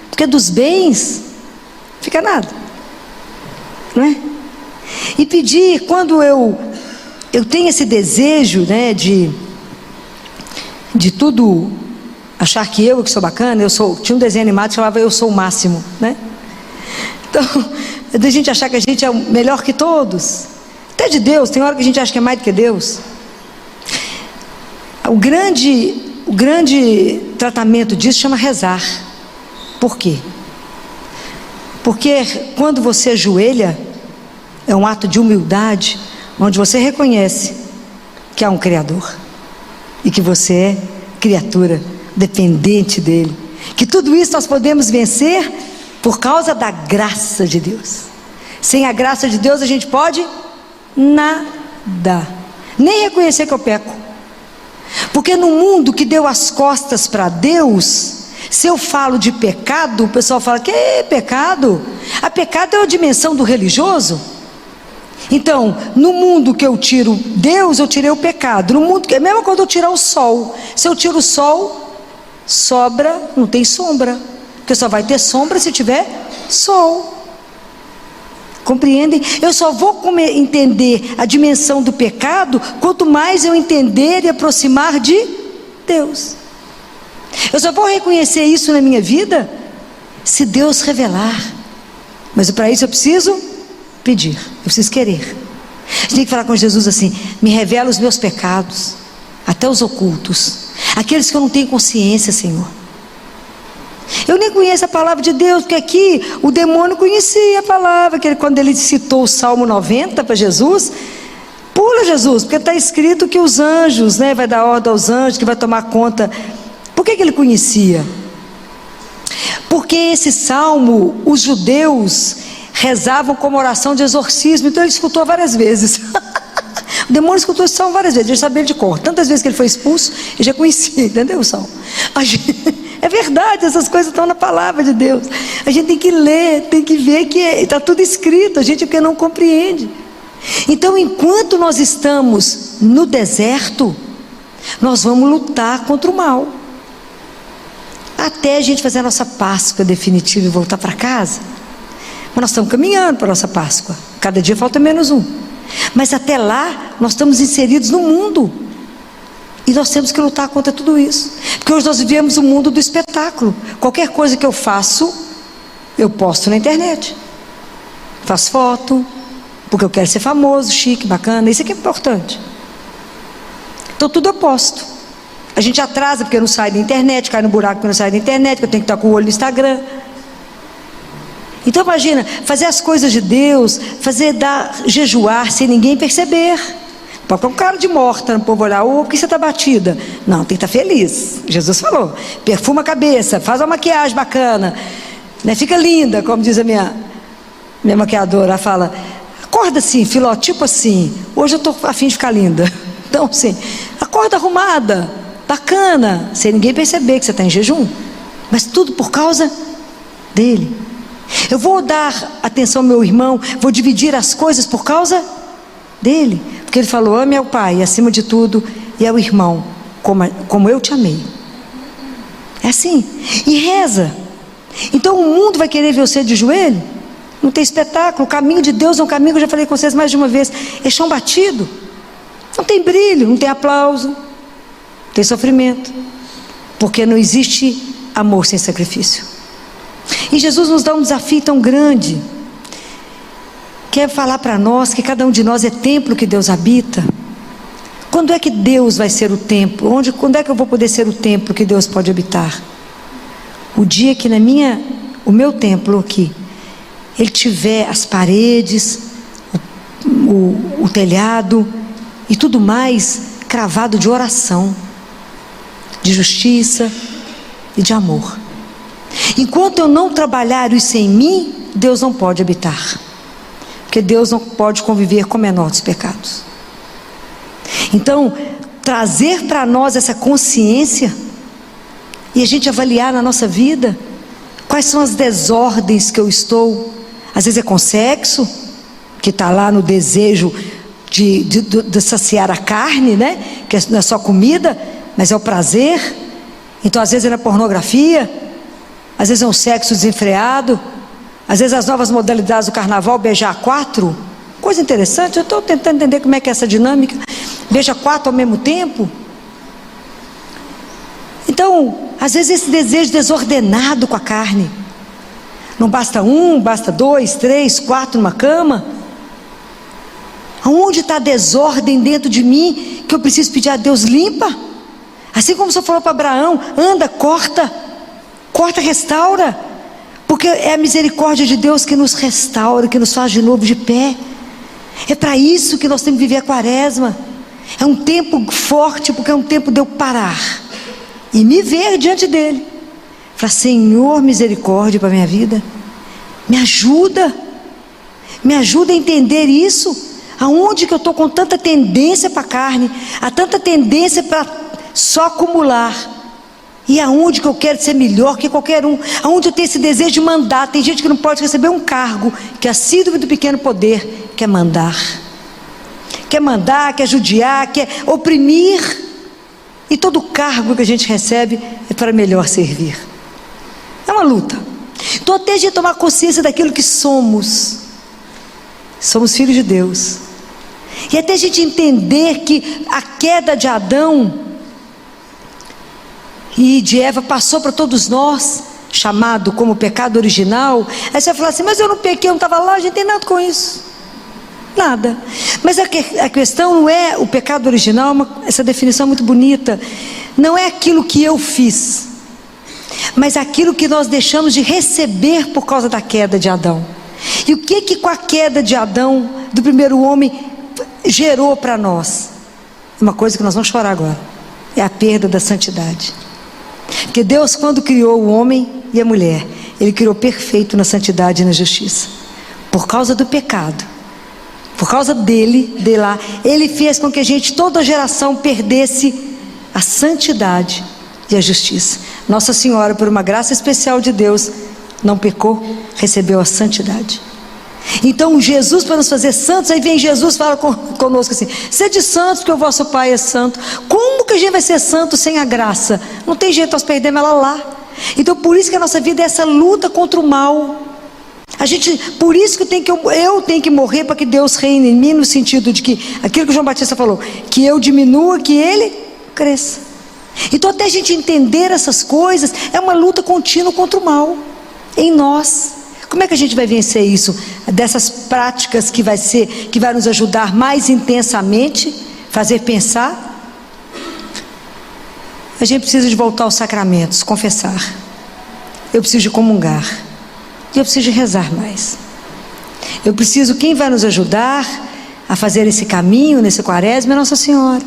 S1: porque dos bens fica nada, não é? E pedir, quando eu tenho esse desejo, né, de tudo, achar que eu que sou bacana, tinha um desenho animado que chamava Eu Sou o Máximo, né? Então, da gente achar que a gente é o melhor que todos, até de Deus, tem hora que a gente acha que é mais do que Deus. O grande tratamento disso chama rezar. Por quê? Porque quando você ajoelha, é um ato de humildade, onde você reconhece que há um Criador e que você é criatura dependente dele, que tudo isso nós podemos vencer por causa da graça de Deus. Sem a graça de Deus a gente pode nada, nem reconhecer que eu peco. Porque no mundo que deu as costas para Deus, se eu falo de pecado, o pessoal fala, que é pecado? A pecado é a dimensão do religioso. Então, no mundo que eu tiro Deus, eu tirei o pecado. No mundo que, mesmo quando eu tirar o sol, se eu tiro o sol, sobra, não tem sombra, porque só vai ter sombra se tiver sol. Compreendem? Eu só vou entender a dimensão do pecado quanto mais eu entender e aproximar de Deus. Eu só vou reconhecer isso na minha vida se Deus revelar. Mas para isso eu preciso pedir, eu preciso querer. A gente tem que falar com Jesus assim: me revela os meus pecados, até os ocultos, aqueles que eu não tenho consciência, Senhor. Eu nem conheço a palavra de Deus, porque aqui o demônio conhecia a palavra, que quando ele citou o Salmo 90 para Jesus, pula Jesus, porque está escrito que os anjos, né, vai dar ordem aos anjos, que vai tomar conta. Por que ele conhecia? Porque esse salmo, os judeus rezavam como oração de exorcismo, então ele escutou várias vezes. O demônio escutou esse salmo várias vezes, ele sabia de cor. Tantas vezes que ele foi expulso, ele já conhecia, entendeu o salmo? É verdade, essas coisas estão na palavra de Deus. A gente tem que ler, tem que ver que está tudo escrito, a gente porque não compreende. Então, enquanto nós estamos no deserto, nós vamos lutar contra o mal, até a gente fazer a nossa Páscoa definitiva e voltar para casa. Mas nós estamos caminhando para a nossa Páscoa, cada dia falta menos um. Mas até lá, nós estamos inseridos no mundo, e nós temos que lutar contra tudo isso, porque hoje nós vivemos o mundo do espetáculo. Qualquer coisa que eu faço, eu posto na internet. Faço foto, porque eu quero ser famoso, chique, bacana, isso aqui é importante. Então tudo eu posto. A gente atrasa porque não sai da internet, cai no buraco porque não sai da internet, porque eu tenho que estar com o olho no Instagram. Então imagina, fazer as coisas de Deus, jejuar sem ninguém perceber. Pode pôr um cara de morta no povo olhar, por que você está batida? Não, tem que estar feliz. Jesus falou, perfuma a cabeça, faz uma maquiagem bacana, né? Fica linda, como diz a minha maquiadora, ela fala, acorda assim, filó, tipo assim, hoje eu estou a fim de ficar linda. Então assim, acorda arrumada, bacana, sem ninguém perceber que você está em jejum, mas tudo por causa dele. Eu vou dar atenção ao meu irmão, vou dividir as coisas por causa dele, porque ele falou, ame ao pai acima de tudo e ao irmão como eu te amei. É assim, e reza. Então o mundo vai querer ver você de joelho? Não tem espetáculo. O caminho de Deus é um caminho que eu já falei com vocês mais de uma vez, é chão batido, não tem brilho, não tem aplauso, tem sofrimento, porque não existe amor sem sacrifício. E Jesus nos dá um desafio tão grande, quer falar para nós que cada um de nós é templo que Deus habita. Quando é que Deus vai ser o templo? Quando é que eu vou poder ser o templo que Deus pode habitar? O dia que o meu templo aqui, ele tiver as paredes, o telhado e tudo mais cravado de oração, de justiça e de amor. Enquanto eu não trabalhar isso em mim, Deus não pode habitar, porque Deus não pode conviver com o menor dos pecados. Então, trazer para nós essa consciência e a gente avaliar na nossa vida quais são as desordens que eu estou. Às vezes é com sexo, que está lá no desejo de saciar a carne, né? Que não é só comida, mas é o prazer. Então às vezes é na pornografia, às vezes é um sexo desenfreado, às vezes as novas modalidades do carnaval, beijar 4, coisa interessante. Eu estou tentando entender como é que é essa dinâmica, beija 4 ao mesmo tempo. Então às vezes esse desejo desordenado com a carne, não basta basta 2, 3, 4 numa cama. Aonde está a desordem dentro de mim, que eu preciso pedir a Deus, limpa? Assim como o Senhor falou para Abraão, anda, corta, restaura, porque é a misericórdia de Deus que nos restaura, que nos faz de novo de pé. É para isso que nós temos que viver a quaresma. É um tempo forte, porque é um tempo de eu parar e me ver diante dele, falar, Senhor, misericórdia para a minha vida, me ajuda a entender isso. Aonde que eu estou com tanta tendência para a carne, há tanta tendência para só acumular, e aonde que eu quero ser melhor que qualquer um, aonde eu tenho esse desejo de mandar. Tem gente que não pode receber um cargo, que é a síndrome do pequeno poder, quer mandar, quer judiar, quer oprimir, e todo cargo que a gente recebe é para melhor servir. É uma luta. Então até a gente tomar consciência daquilo que somos filhos de Deus, e até a gente entender que a queda de Adão e de Eva passou para todos nós, chamado como pecado original. Aí você vai falar assim, mas eu não pequei, eu não estava lá. A gente não tem nada com isso, nada. Mas a questão não é o pecado original, essa definição é muito bonita, não é aquilo que eu fiz, mas aquilo que nós deixamos de receber por causa da queda de Adão. E o que com a queda de Adão, do primeiro homem, gerou para nós? Uma coisa que nós vamos chorar agora, é a perda da santidade. Porque Deus, quando criou o homem e a mulher, Ele criou perfeito na santidade e na justiça. Por causa do pecado, por causa dele, de lá, Ele fez com que a gente, toda geração, perdesse a santidade e a justiça. Nossa Senhora, por uma graça especial de Deus, não pecou, recebeu a santidade. Então Jesus, para nos fazer santos, aí vem Jesus, fala conosco assim, sede santos porque o vosso Pai é santo. Como que a gente vai ser santo sem a graça? Não tem jeito, nós perdemos ela lá. Então por isso que a nossa vida é essa luta contra o mal. Por isso que eu tenho que morrer para que Deus reine em mim, no sentido de que, aquilo que o João Batista falou, que eu diminua, que Ele cresça. Então até a gente entender essas coisas, é uma luta contínua contra o mal em nós. Como é que a gente vai vencer isso? Dessas práticas que vai nos ajudar mais intensamente, fazer pensar? A gente precisa de voltar aos sacramentos, confessar. Eu preciso de comungar. E eu preciso de rezar mais. Eu preciso, quem vai nos ajudar a fazer esse caminho, nesse quaresma, é Nossa Senhora.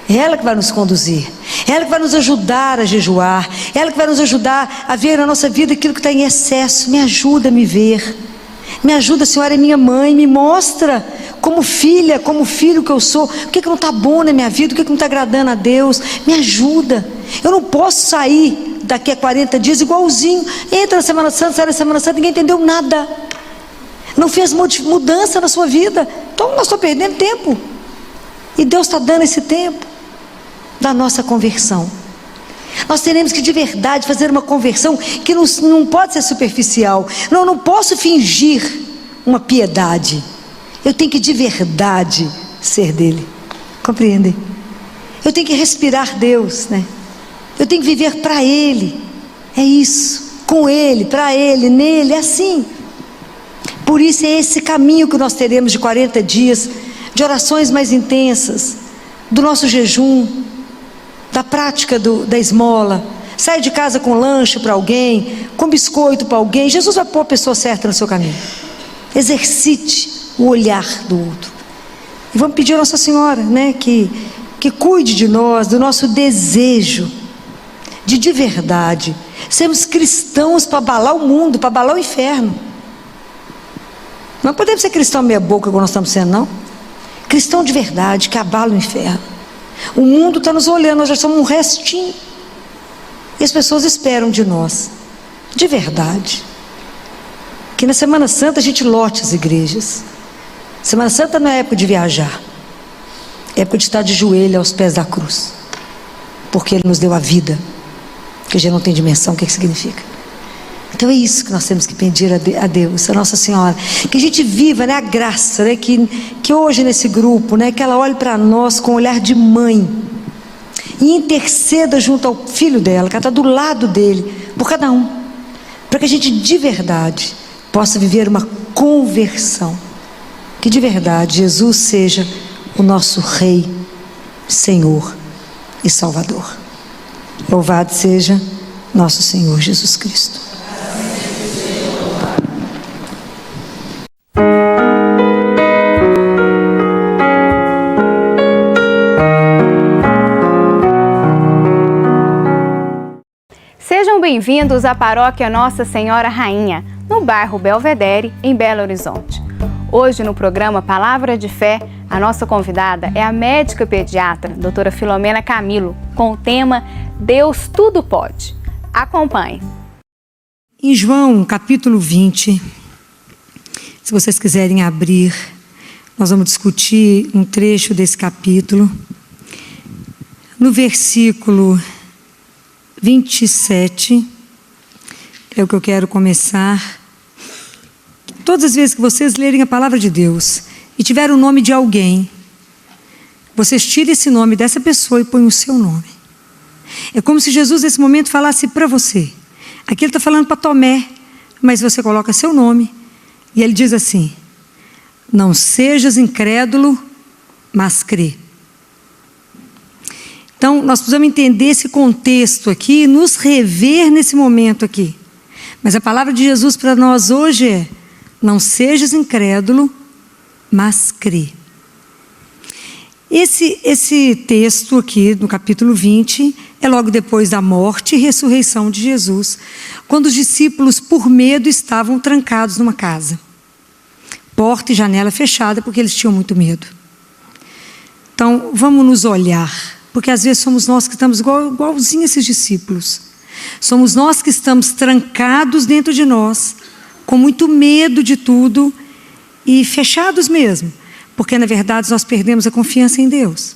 S1: É ela que vai nos conduzir. É ela que vai nos ajudar a jejuar. É ela que vai nos ajudar a ver na nossa vida aquilo que está em excesso. Me ajuda a me ver. Me ajuda, a Senhora é minha mãe. Me mostra como filha, como filho que eu sou. O que não está bom na minha vida? O que não está agradando a Deus? Me ajuda. Eu não posso sair daqui a 40 dias igualzinho. Entra na Semana Santa, sai na Semana Santa, ninguém entendeu nada. Não fez mudança na sua vida. Então nós estamos perdendo tempo. E Deus está dando esse tempo da nossa conversão. Nós teremos que de verdade fazer uma conversão que não pode ser superficial. Não posso fingir uma piedade. Eu tenho que de verdade ser dele. Compreendem? Eu tenho que respirar Deus, né? Eu tenho que viver para Ele. É isso. Com Ele, para Ele, nele, é assim. Por isso é esse caminho que nós teremos de 40 dias, de orações mais intensas, do nosso jejum, da prática da esmola. Sai de casa com lanche para alguém, com biscoito para alguém. Jesus vai pôr a pessoa certa no seu caminho. Exercite o olhar do outro. E vamos pedir a Nossa Senhora, né, que cuide de nós, do nosso desejo de verdade sermos cristãos para abalar o mundo, para abalar o inferno. Não podemos ser cristão meia boca como nós estamos sendo, não. Cristão de verdade, que abala o inferno. O mundo está nos olhando, nós já somos um restinho. E as pessoas esperam de nós, de verdade, que na Semana Santa a gente lote as igrejas. Semana Santa não é época de viajar, é época de estar de joelho aos pés da cruz, porque Ele nos deu a vida, que a gente não tem dimensão, o que significa. Então é isso que nós temos que pedir a Deus, a Nossa Senhora, que a gente viva, né, a graça, né, que hoje nesse grupo, né, que ela olhe para nós com um olhar de mãe e interceda junto ao filho dela, que ela está do lado dele, por cada um, para que a gente de verdade possa viver uma conversão, que de verdade Jesus seja o nosso Rei, Senhor e Salvador. Louvado seja nosso Senhor Jesus Cristo.
S3: Sejam bem-vindos à Paróquia Nossa Senhora Rainha, no bairro Belvedere, em Belo Horizonte. Hoje, no programa Palavra de Fé, a nossa convidada é a médica pediatra, doutora Filomena Camilo, com o tema Deus Tudo Pode. Acompanhe.
S1: Em João, capítulo 20, se vocês quiserem abrir, nós vamos discutir um trecho desse capítulo. No versículo 27, é o que eu quero começar. Todas as vezes que vocês lerem a palavra de Deus e tiver o nome de alguém, vocês tirem esse nome dessa pessoa e põem o seu nome. É como se Jesus nesse momento falasse para você. Aqui ele está falando para Tomé, mas você coloca seu nome e ele diz assim: não sejas incrédulo, mas crê. Então nós precisamos entender esse contexto aqui, nos rever nesse momento aqui. Mas a palavra de Jesus para nós hoje é: não sejas incrédulo, mas crê. Esse texto aqui, no capítulo 20, é logo depois da morte e ressurreição de Jesus, quando os discípulos, por medo, estavam trancados numa casa. Porta e janela fechada, porque eles tinham muito medo. Então, vamos nos olhar, porque às vezes somos nós que estamos igualzinho a esses discípulos. Somos nós que estamos trancados dentro de nós, com muito medo de tudo e fechados mesmo, porque na verdade nós perdemos a confiança em Deus.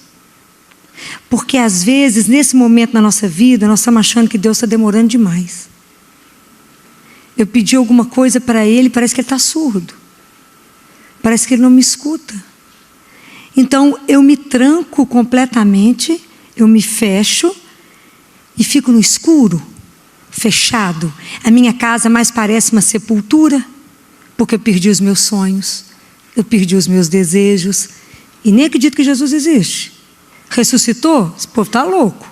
S1: Porque às vezes, nesse momento na nossa vida, nós estamos achando que Deus está demorando demais. Eu pedi alguma coisa para Ele, parece que Ele está surdo. Parece que Ele não me escuta. Então eu me tranco completamente, eu me fecho e fico no escuro, fechado. A minha casa mais parece uma sepultura, porque eu perdi os meus sonhos, eu perdi os meus desejos, e nem acredito que Jesus existe. Ressuscitou? Esse povo está louco.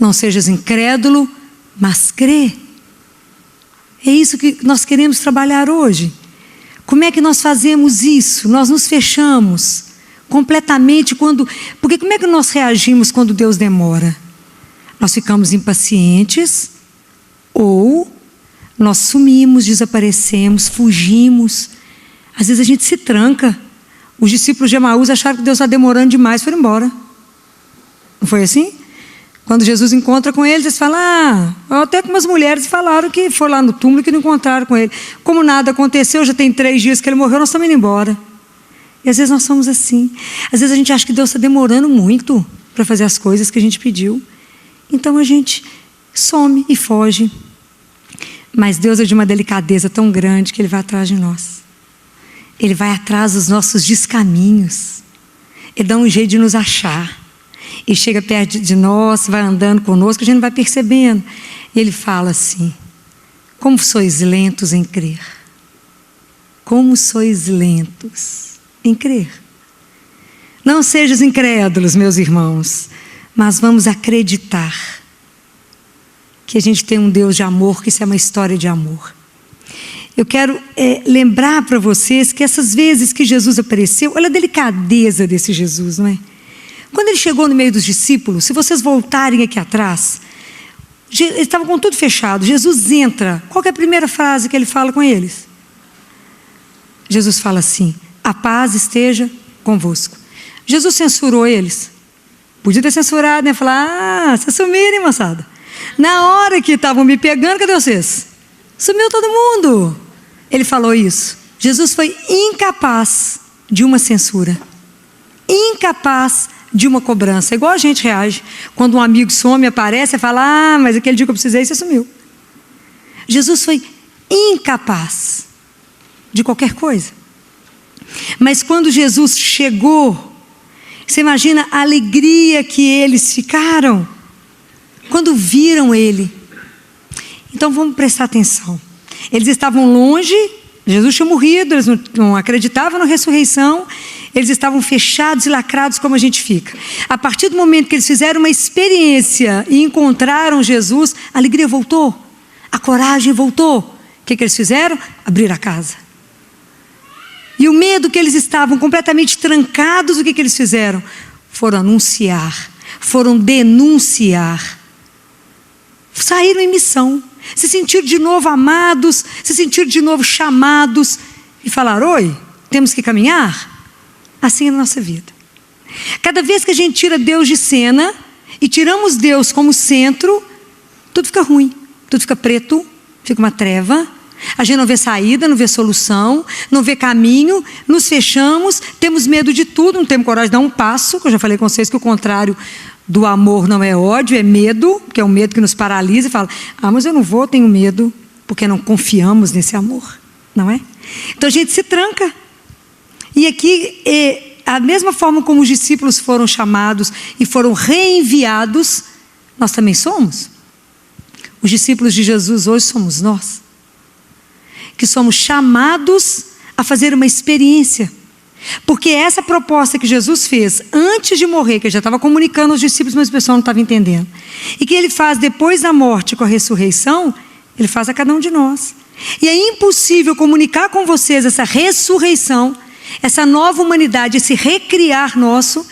S1: Não sejas incrédulo, mas crê. É isso que nós queremos trabalhar hoje. Como é que nós fazemos isso? Nós nos fechamos completamente quando... Porque como é que nós reagimos quando Deus demora? Nós ficamos impacientes ou nós sumimos, desaparecemos, fugimos. Às vezes a gente se tranca. Os discípulos de Emaús acharam que Deus está demorando demais, foram embora. Não foi assim? Quando Jesus encontra com eles, eles falam, até com umas mulheres falaram que foram lá no túmulo e que não encontraram com ele. Como nada aconteceu, já tem 3 dias que ele morreu, nós estamos indo embora. E às vezes nós somos assim. Às vezes a gente acha que Deus está demorando muito para fazer as coisas que a gente pediu. Então a gente some e foge. Mas Deus é de uma delicadeza tão grande que Ele vai atrás de nós. Ele vai atrás dos nossos descaminhos. Ele dá um jeito de nos achar. E chega perto de nós, vai andando conosco, a gente não vai percebendo. E Ele fala assim: como sois lentos em crer. Como sois lentos em crer. Não sejam incrédulos, meus irmãos, mas vamos acreditar que a gente tem um Deus de amor, que isso é uma história de amor. Eu quero lembrar para vocês que essas vezes que Jesus apareceu, olha a delicadeza desse Jesus, não é? Quando Ele chegou no meio dos discípulos, se vocês voltarem aqui atrás, eles estavam com tudo fechado, Jesus entra, qual que é a primeira frase que Ele fala com eles? Jesus fala assim: a paz esteja convosco. Jesus censurou eles? Podia ter censurado, né? Falar, vocês sumiram, hein, moçada? Na hora que estavam me pegando, cadê vocês? Sumiu todo mundo. Ele falou isso. Jesus foi incapaz de uma censura. Incapaz de uma cobrança. Igual a gente reage. Quando um amigo some, aparece, e fala, mas aquele dia que eu precisei, você sumiu. Jesus foi incapaz de qualquer coisa. Mas quando Jesus chegou, você imagina a alegria que eles ficaram quando viram Ele. Então vamos prestar atenção. Eles estavam longe, Jesus tinha morrido, eles não acreditavam na ressurreição, eles estavam fechados e lacrados como a gente fica. A partir do momento que eles fizeram uma experiência e encontraram Jesus, a alegria voltou, a coragem voltou. O que eles fizeram? Abrir a casa. E o medo que eles estavam completamente trancados, o que eles fizeram? Foram anunciar, foram denunciar. Saíram em missão, se sentiram de novo amados, se sentiram de novo chamados e falaram, oi, temos que caminhar? Assim é a nossa vida. Cada vez que a gente tira Deus de cena e tiramos Deus como centro, tudo fica ruim, tudo fica preto, fica uma treva. A gente não vê saída, não vê solução, não vê caminho, nos fechamos, temos medo de tudo, não temos coragem de dar um passo, que eu já falei com vocês que o contrário do amor não é ódio, é medo, que é o medo que nos paralisa e fala, mas eu não vou, tenho medo, porque não confiamos nesse amor, não é? Então a gente se tranca. E aqui, a mesma forma como os discípulos foram chamados e foram reenviados, nós também somos. Os discípulos de Jesus hoje somos nós, que somos chamados a fazer uma experiência. Porque essa proposta que Jesus fez antes de morrer, que ele já estava comunicando aos discípulos, mas o pessoal não estava entendendo, e que Ele faz depois da morte com a ressurreição, Ele faz a cada um de nós. E é impossível comunicar com vocês essa ressurreição, essa nova humanidade, esse recriar nosso,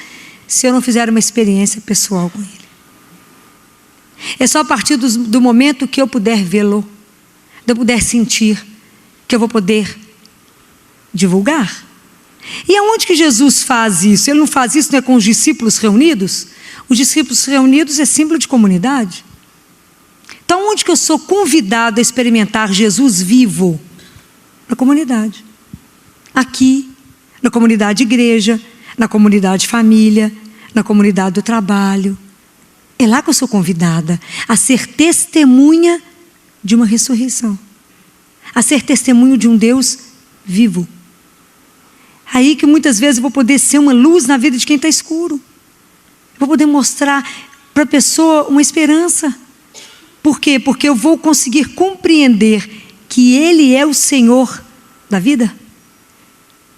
S1: se eu não fizer uma experiência pessoal com Ele. É só a partir do momento que eu puder vê-lo, que eu puder sentir, que eu vou poder divulgar. E aonde que Jesus faz isso? Ele não faz isso, não é com os discípulos reunidos? Os discípulos reunidos é símbolo de comunidade. Então onde que eu sou convidado a experimentar Jesus vivo? Na comunidade. Aqui, na comunidade igreja, na comunidade família, na comunidade do trabalho. É lá que eu sou convidada a ser testemunha de uma ressurreição. A ser testemunho de um Deus vivo. Aí que muitas vezes eu vou poder ser uma luz na vida de quem está escuro. Eu vou poder mostrar para a pessoa uma esperança. Por quê? Porque eu vou conseguir compreender que Ele é o Senhor da vida.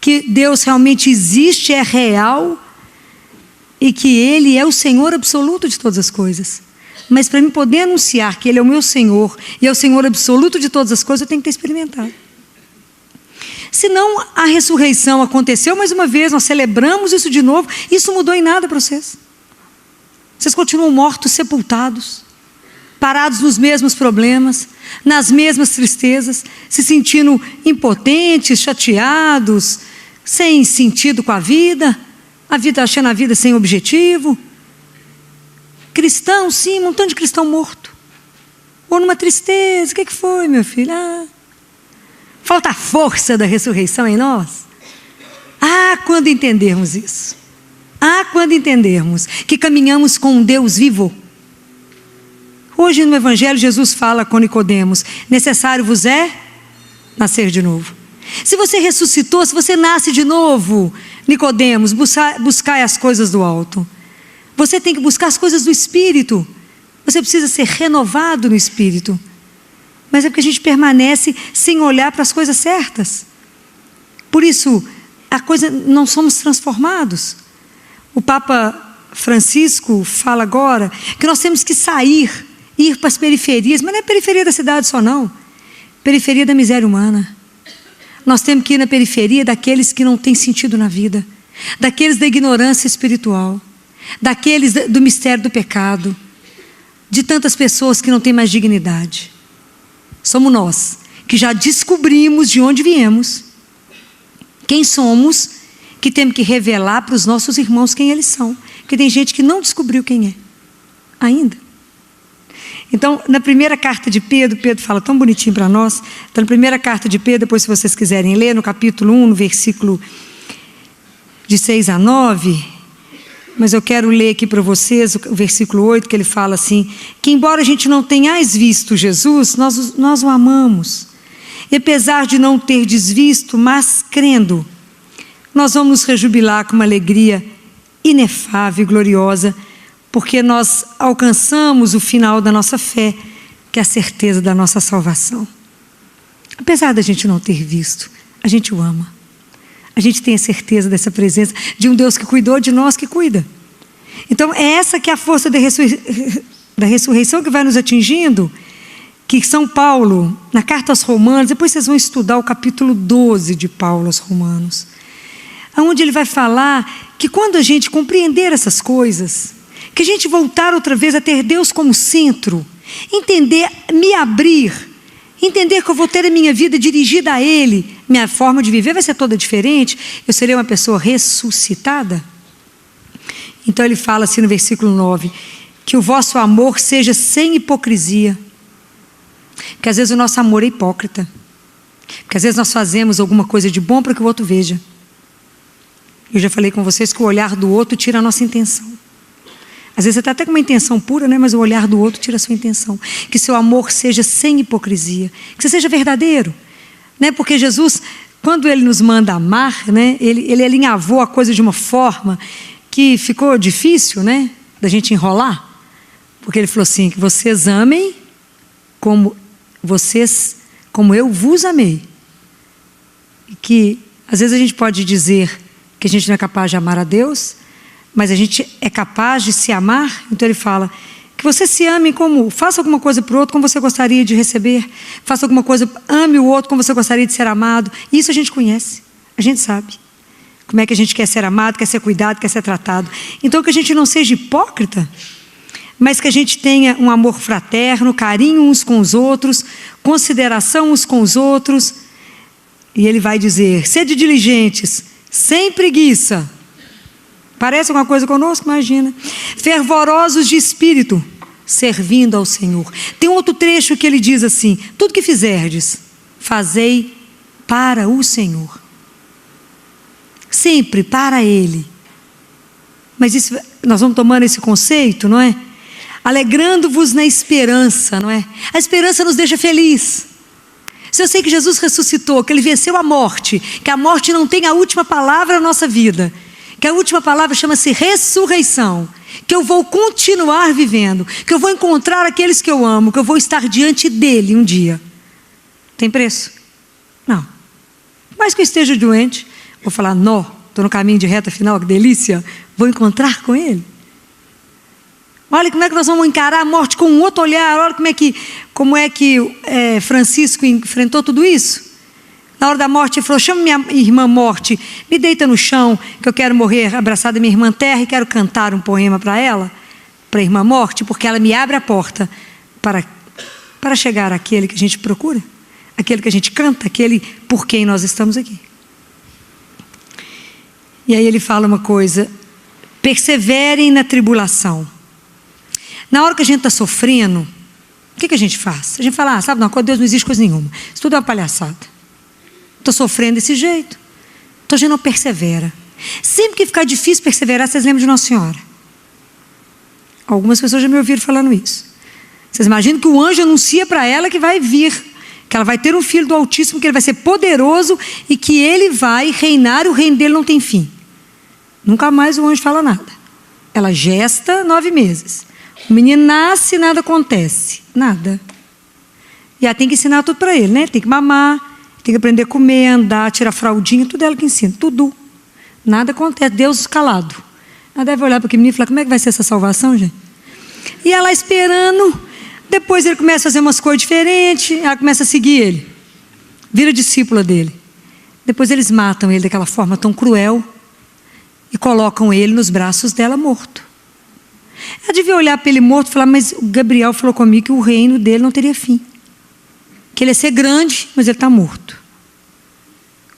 S1: Que Deus realmente existe, é real, e que Ele é o Senhor absoluto de todas as coisas. Mas para mim poder anunciar que Ele é o meu Senhor e é o Senhor absoluto de todas as coisas, eu tenho que ter experimentado. Senão a ressurreição aconteceu mais uma vez, nós celebramos isso de novo, isso não mudou em nada para vocês. Vocês continuam mortos, sepultados, parados nos mesmos problemas, nas mesmas tristezas, se sentindo impotentes, chateados, sem sentido com a vida achando a vida sem objetivo. Cristão, sim, um montão de cristão morto. Ou numa tristeza. O que foi, meu filho? Falta a força da ressurreição em nós. Quando entendermos isso. Quando entendermos que caminhamos com um Deus vivo. Hoje no Evangelho Jesus fala com Nicodemos: necessário vos é nascer de novo. Se você ressuscitou, se você nasce de novo, Nicodemos, buscai as coisas do alto. Você tem que buscar as coisas do Espírito. Você precisa ser renovado no Espírito. Mas é porque a gente permanece sem olhar para as coisas certas. Por isso, não somos transformados. O Papa Francisco fala agora que nós temos que ir para as periferias, mas não é periferia da cidade só não. Periferia da miséria humana. Nós temos que ir na periferia daqueles que não têm sentido na vida, daqueles da ignorância espiritual, daqueles do mistério do pecado, de tantas pessoas que não têm mais dignidade. Somos nós que já descobrimos de onde viemos, quem somos, que temos que revelar para os nossos irmãos quem eles são, porque tem gente que não descobriu quem é ainda. Então, na primeira carta de Pedro, Pedro fala tão bonitinho para nós. Então, na primeira carta de Pedro, depois se vocês quiserem ler, no capítulo 1, no versículo de 6 a 9, mas eu quero ler aqui para vocês o versículo 8, que ele fala assim, que embora a gente não tenhais visto Jesus, nós o amamos. E apesar de não ter desvisto, mas crendo, nós vamos nos rejubilar com uma alegria inefável e gloriosa, porque nós alcançamos o final da nossa fé, que é a certeza da nossa salvação. Apesar da gente não ter visto, a gente o ama. A gente tem a certeza dessa presença de um Deus que cuidou de nós, que cuida. Então é essa que é a força da ressurreição que vai nos atingindo, que São Paulo, na carta aos Romanos, depois vocês vão estudar o capítulo 12 de Paulo aos Romanos, onde ele vai falar que quando a gente compreender essas coisas, que a gente voltar outra vez a ter Deus como centro, entender, me abrir, entender que eu vou ter a minha vida dirigida a Ele, minha forma de viver vai ser toda diferente, eu serei uma pessoa ressuscitada. Então ele fala assim no versículo 9, que o vosso amor seja sem hipocrisia, porque às vezes o nosso amor é hipócrita, porque às vezes nós fazemos alguma coisa de bom para que o outro veja. Eu já falei com vocês que o olhar do outro tira a nossa intenção. Às vezes você está até com uma intenção pura, né? Mas o olhar do outro tira a sua intenção. Que seu amor seja sem hipocrisia, que você seja verdadeiro, né? Porque Jesus, quando Ele nos manda amar, né? Ele alinhavou a coisa de uma forma que ficou difícil, né? Da gente enrolar, porque Ele falou assim, que vocês amem como eu vos amei. E que às vezes a gente pode dizer que a gente não é capaz de amar a Deus, mas a gente é capaz de se amar. Então ele fala que você se ame como, faça alguma coisa para o outro como você gostaria de receber, faça alguma coisa, ame o outro como você gostaria de ser amado. Isso a gente conhece, a gente sabe como é que a gente quer ser amado, quer ser cuidado, quer ser tratado. Então que a gente não seja hipócrita, mas que a gente tenha um amor fraterno, carinho uns com os outros, consideração uns com os outros. E ele vai dizer, sede diligentes, sem preguiça. Parece alguma coisa conosco? Imagina. Fervorosos de espírito, servindo ao Senhor. Tem um outro trecho que ele diz assim, tudo que fizerdes, fazei para o Senhor. Sempre para Ele. Mas isso, nós vamos tomando esse conceito, não é? Alegrando-vos na esperança, não é? A esperança nos deixa feliz. Se eu sei que Jesus ressuscitou, que Ele venceu a morte, que a morte não tem a última palavra na nossa vida, que a última palavra chama-se ressurreição, que eu vou continuar vivendo, que eu vou encontrar aqueles que eu amo, que eu vou estar diante dele um dia. Tem preço? Não. Mas que eu esteja doente, vou falar, nó, estou no caminho de reta final, que delícia, vou encontrar com ele. Olha como é que nós vamos encarar a morte com um outro olhar, olha como é que Francisco enfrentou tudo isso. Na hora da morte, ele falou, chama minha irmã morte, me deita no chão, que eu quero morrer abraçada à minha irmã terra e quero cantar um poema para ela, para a irmã morte, porque ela me abre a porta para chegar àquele que a gente procura, aquele que a gente canta, aquele por quem nós estamos aqui. E aí ele fala uma coisa, perseverem na tribulação. Na hora que a gente está sofrendo, o que a gente faz? A gente fala, sabe uma coisa, Deus não existe coisa nenhuma, isso tudo é uma palhaçada. Estou sofrendo desse jeito. Então a gente não persevera. Sempre que ficar difícil perseverar, vocês lembram de Nossa Senhora. Algumas pessoas já me ouviram falando isso. Vocês imaginam que o anjo anuncia para ela que vai vir, que ela vai ter um filho do Altíssimo, que ele vai ser poderoso e que ele vai reinar, o reino dele não tem fim. Nunca mais o anjo fala nada. Ela gesta 9 meses. O menino nasce e nada acontece. Nada. E ela tem que ensinar tudo para ele, né? Tem que mamar, tem que aprender a comer, andar, tirar fraldinha, tudo ela que ensina, tudo. Nada acontece, Deus calado. Ela deve olhar para aquele menino e falar, como é que vai ser essa salvação, gente? E ela esperando, depois ele começa a fazer umas coisas diferentes, ela começa a seguir ele. Vira discípula dele. Depois eles matam ele daquela forma tão cruel e colocam ele nos braços dela morto. Ela devia olhar para ele morto e falar, mas o Gabriel falou comigo que o reino dele não teria fim. Que ele ia ser grande, mas ele está morto.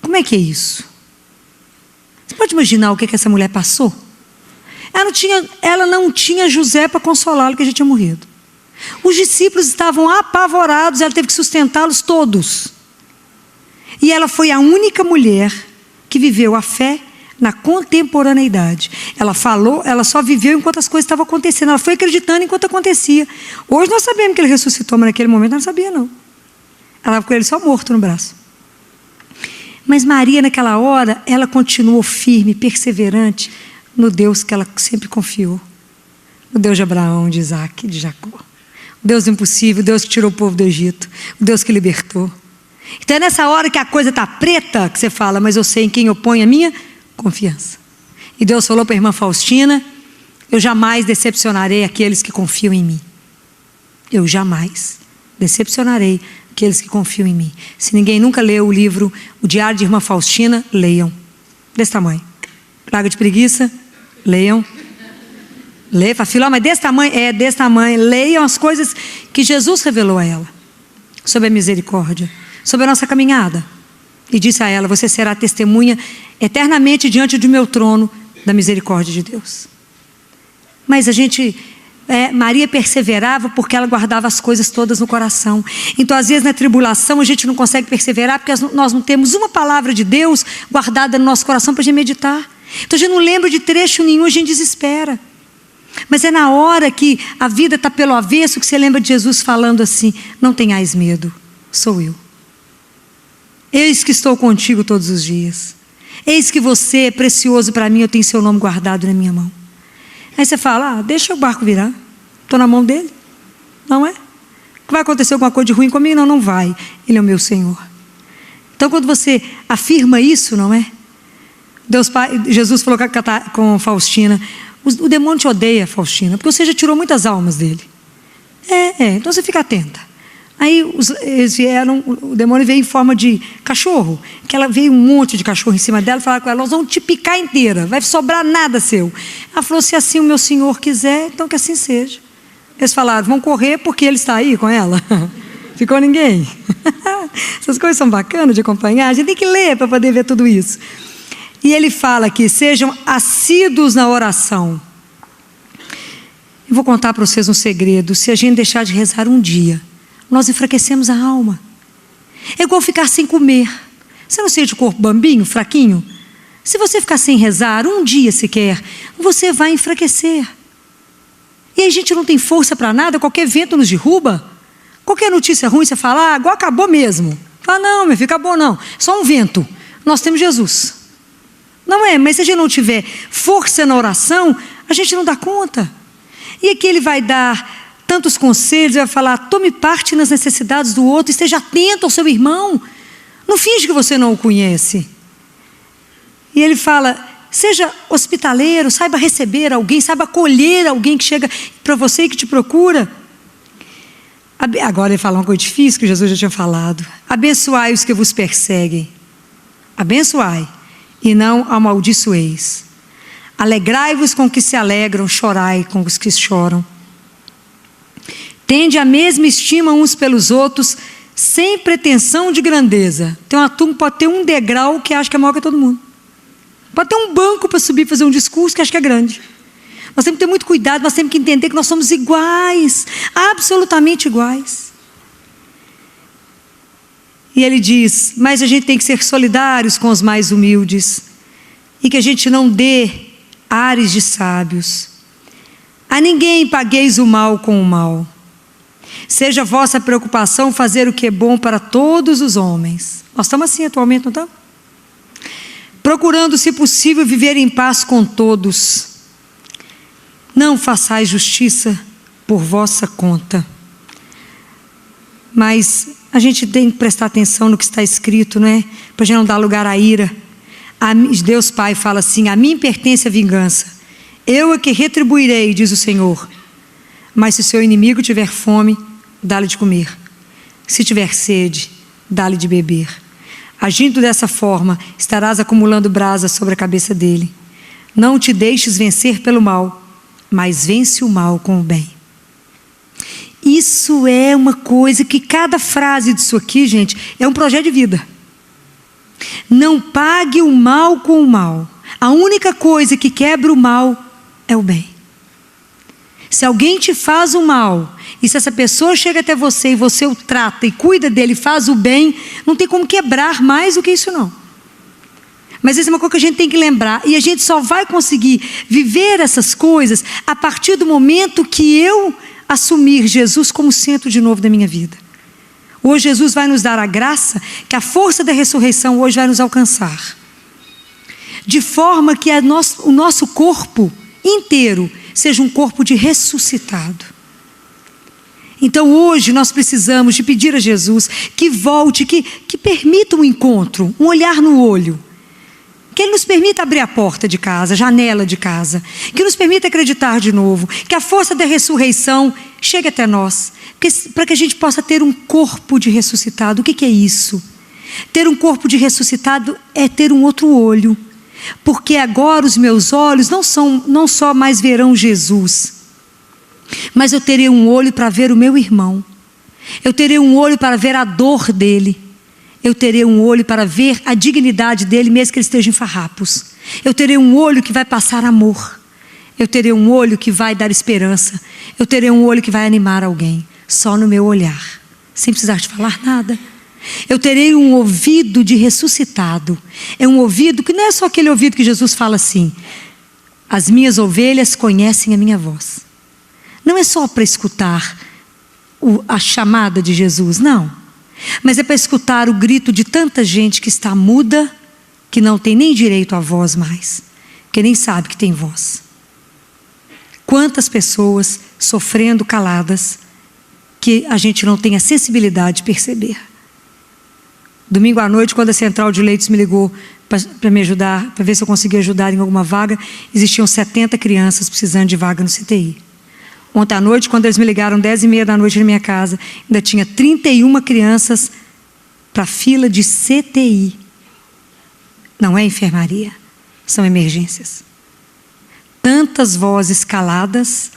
S1: Como é que é isso? Você pode imaginar o que essa mulher passou? Ela não tinha José para consolá-lo, que já tinha morrido. Os discípulos estavam apavorados, ela teve que sustentá-los todos. E ela foi a única mulher que viveu a fé na contemporaneidade. Ela falou, ela só viveu enquanto as coisas estavam acontecendo. Ela foi acreditando enquanto acontecia. Hoje nós sabemos que ele ressuscitou, mas naquele momento ela não sabia, não. Ela estava com ele só morto no braço. Mas Maria, naquela hora, ela continuou firme, perseverante no Deus que ela sempre confiou. O Deus de Abraão, de Isaac, de Jacó. O Deus do impossível, o Deus que tirou o povo do Egito. O Deus que libertou. Então é nessa hora que a coisa está preta que você fala, mas eu sei em quem eu ponho a minha confiança. E Deus falou para a irmã Faustina, eu jamais decepcionarei aqueles que confiam em mim. Eu jamais decepcionarei aqueles que confiam em mim. Se ninguém nunca leu o livro O Diário de Irmã Faustina, leiam. Desse tamanho. Praga de preguiça, leiam. Leia, fala, filho, mas desse tamanho? É, desse tamanho. Leiam as coisas que Jesus revelou a ela. Sobre a misericórdia. Sobre a nossa caminhada. E disse a ela, você será testemunha eternamente diante do meu trono da misericórdia de Deus. Mas Maria perseverava porque ela guardava as coisas todas no coração. Então às vezes na tribulação a gente não consegue perseverar porque nós não temos uma palavra de Deus guardada no nosso coração para a gente meditar. Então a gente não lembra de trecho nenhum, a gente desespera. Mas é na hora que a vida está pelo avesso que você lembra de Jesus falando assim, não tenhais medo, sou eu. Eis que estou contigo todos os dias. Eis que você é precioso para mim, eu tenho seu nome guardado na minha mão. Aí você fala, deixa o barco virar. Estou na mão dele. Não é? Vai acontecer alguma coisa de ruim comigo? Não, não vai. Ele é o meu Senhor. Então quando você afirma isso, não é? Deus Pai, Jesus falou com Faustina, o demônio te odeia, Faustina, porque você já tirou muitas almas dele. Então você fica atenta. Aí eles vieram, o demônio veio em forma de cachorro, que ela veio um monte de cachorro em cima dela, falaram com ela, nós vamos te picar inteira, vai sobrar nada seu. Ela falou, se assim o meu Senhor quiser, então que assim seja. Eles falaram, vão correr porque ele está aí com ela. Ficou ninguém. Essas coisas são bacanas de acompanhar, a gente tem que ler para poder ver tudo isso. E ele fala aqui, sejam assíduos na oração. Eu vou contar para vocês um segredo, se a gente deixar de rezar um dia, nós enfraquecemos a alma. É igual ficar sem comer. Você não sente o corpo bambinho, fraquinho? Se você ficar sem rezar um dia sequer, você vai enfraquecer. E aí a gente não tem força para nada, qualquer vento nos derruba. Qualquer notícia ruim, você fala, agora acabou mesmo. Fala, não, meu filho, acabou não. Só um vento. Nós temos Jesus. Não é, mas se a gente não tiver força na oração, A gente não dá conta. E aqui ele vai dar tantos conselhos, vai falar: tome parte nas necessidades do outro, esteja atento ao seu irmão. Não finge que você não o conhece. E ele fala: seja hospitaleiro, saiba receber alguém, saiba acolher alguém que chega para você e que te procura. Agora ele fala uma coisa difícil que Jesus já tinha falado: abençoai os que vos perseguem, abençoai e não amaldiçoeis. Alegrai-vos com os que se alegram, chorai com os que choram. Tende a mesma estima uns pelos outros, sem pretensão de grandeza. Tem uma turma que pode ter um degrau que acha que é maior que todo mundo. Pode ter um banco para subir e fazer um discurso que acha que é grande. Nós temos que ter muito cuidado, nós temos que entender que nós somos iguais, absolutamente iguais. E ele diz: mas a gente tem que ser solidários com os mais humildes, e que a gente não dê ares de sábios. A ninguém pagueis o mal com o mal. Seja a vossa preocupação fazer o que é bom para todos os homens. Nós estamos assim atualmente, não estamos? Procurando, se possível, viver em paz com todos. Não façais justiça por vossa conta. Mas a gente tem que prestar atenção no que está escrito, não é? Para a gente não dar lugar à ira. Deus Pai fala assim: a mim pertence a vingança. Eu é que retribuirei, diz o Senhor. Mas se o seu inimigo tiver fome, dá-lhe de comer. Se tiver sede, dá-lhe de beber. Agindo dessa forma, estarás acumulando brasa sobre a cabeça dele. Não te deixes vencer pelo mal, mas vence o mal com o bem. Isso é uma coisa que cada frase disso aqui, gente, é um projeto de vida. Não pague o mal com o mal. A única coisa que quebra o mal é o bem. Se alguém te faz o mal, e se essa pessoa chega até você e você o trata e cuida dele, faz o bem, não tem como quebrar mais do que isso não. Mas isso é uma coisa que a gente tem que lembrar, e a gente só vai conseguir viver essas coisas a partir do momento que eu assumir Jesus como centro de novo da minha vida. Hoje Jesus vai nos dar a graça que a força da ressurreição hoje vai nos alcançar, de forma que o nosso corpo inteiro seja um corpo de ressuscitado. Então hoje nós precisamos de pedir a Jesus que volte, que permita um encontro, um olhar no olho, que Ele nos permita abrir a porta de casa, a janela de casa, que nos permita acreditar de novo, que a força da ressurreição chegue até nós, para que a gente possa ter um corpo de ressuscitado. O que é isso? Ter um corpo de ressuscitado é ter um outro olho, porque agora os meus olhos não só mais verão Jesus, mas eu terei um olho para ver o meu irmão, eu terei um olho para ver a dor dele, eu terei um olho para ver a dignidade dele, mesmo que ele esteja em farrapos. Eu terei um olho que vai passar amor, eu terei um olho que vai dar esperança, eu terei um olho que vai animar alguém, só no meu olhar, sem precisar te falar nada. Eu terei um ouvido de ressuscitado. É um ouvido que não é só aquele ouvido que Jesus fala assim: as minhas ovelhas conhecem a minha voz. Não é só para escutar a chamada de Jesus, não. Mas é para escutar o grito de tanta gente que está muda, que não tem nem direito à voz mais, que nem sabe que tem voz. Quantas pessoas sofrendo caladas, que a gente não tem a sensibilidade de perceber. Domingo à noite, quando a central de leitos me ligou para me ajudar, para ver se eu conseguia ajudar em alguma vaga, existiam 70 crianças precisando de vaga no CTI. Ontem à noite, quando eles me ligaram 10h30 da noite na minha casa, ainda tinha 31 crianças para fila de CTI. Não é enfermaria, são emergências. Tantas vozes caladas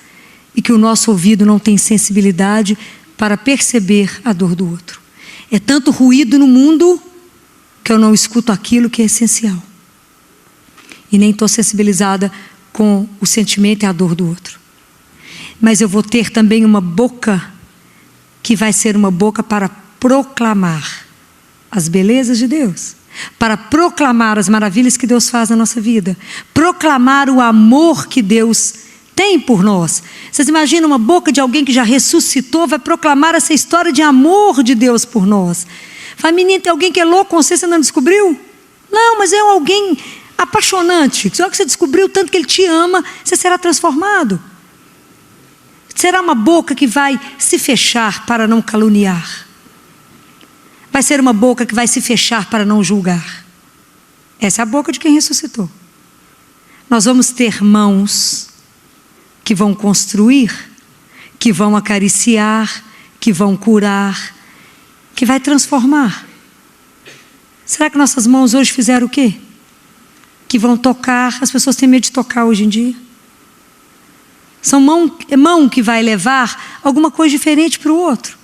S1: e que o nosso ouvido não tem sensibilidade para perceber a dor do outro. É tanto ruído no mundo que eu não escuto aquilo que é essencial. E nem estou sensibilizada com o sentimento e a dor do outro. Mas eu vou ter também uma boca que vai ser uma boca para proclamar as belezas de Deus, para proclamar as maravilhas que Deus faz na nossa vida, proclamar o amor que Deus tem por nós. Vocês imaginam uma boca de alguém que já ressuscitou, vai proclamar essa história de amor de Deus por nós. Fala: menina, tem alguém que é louco com você não descobriu? Não, mas é alguém apaixonante. Na hora que você descobriu o tanto que Ele te ama, você será transformado. Será uma boca que vai se fechar para não caluniar. Vai ser uma boca que vai se fechar para não julgar. Essa é a boca de quem ressuscitou. Nós vamos ter mãos que vão construir, que vão acariciar, que vão curar, que vai transformar. Será que nossas mãos hoje fizeram o quê? Que vão tocar. As pessoas têm medo de tocar hoje em dia. São mão que vai levar alguma coisa diferente para o outro.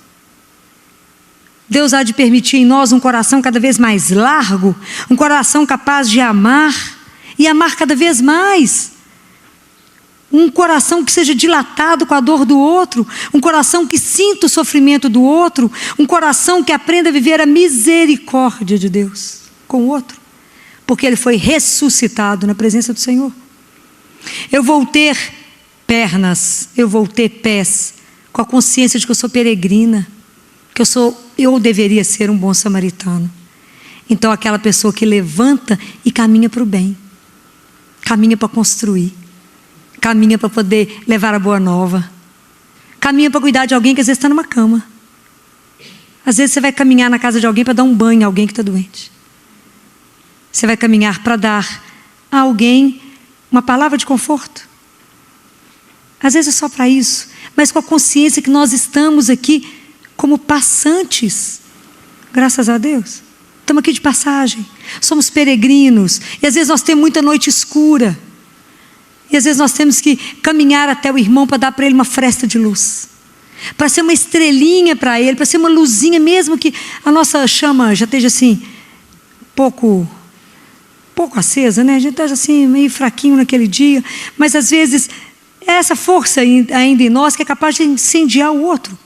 S1: Deus há de permitir em nós um coração cada vez mais largo, um coração capaz de amar e amar cada vez mais. Um coração que seja dilatado com a dor do outro, um coração que sinta o sofrimento do outro, um coração que aprenda a viver a misericórdia de Deus com o outro, porque ele foi ressuscitado na presença do Senhor. Eu vou ter pernas, eu vou ter pés, com a consciência de que eu sou peregrina, que eu deveria ser um bom samaritano. Então aquela pessoa que levanta e caminha para o bem, caminha para construir, caminha para poder levar a boa nova, caminha para cuidar de alguém que às vezes está numa cama. Às vezes você vai caminhar na casa de alguém para dar um banho a alguém que está doente. Você vai caminhar para dar a alguém uma palavra de conforto. Às vezes é só para isso, mas com a consciência que nós estamos aqui como passantes, graças a Deus. Estamos aqui de passagem, somos peregrinos, e às vezes nós temos muita noite escura, e às vezes nós temos que caminhar até o irmão para dar para ele uma fresta de luz, para ser uma estrelinha para ele, para ser uma luzinha, mesmo que a nossa chama já esteja assim, pouco acesa, né? A gente está assim, meio fraquinho naquele dia, mas às vezes é essa força ainda em nós que é capaz de incendiar o outro.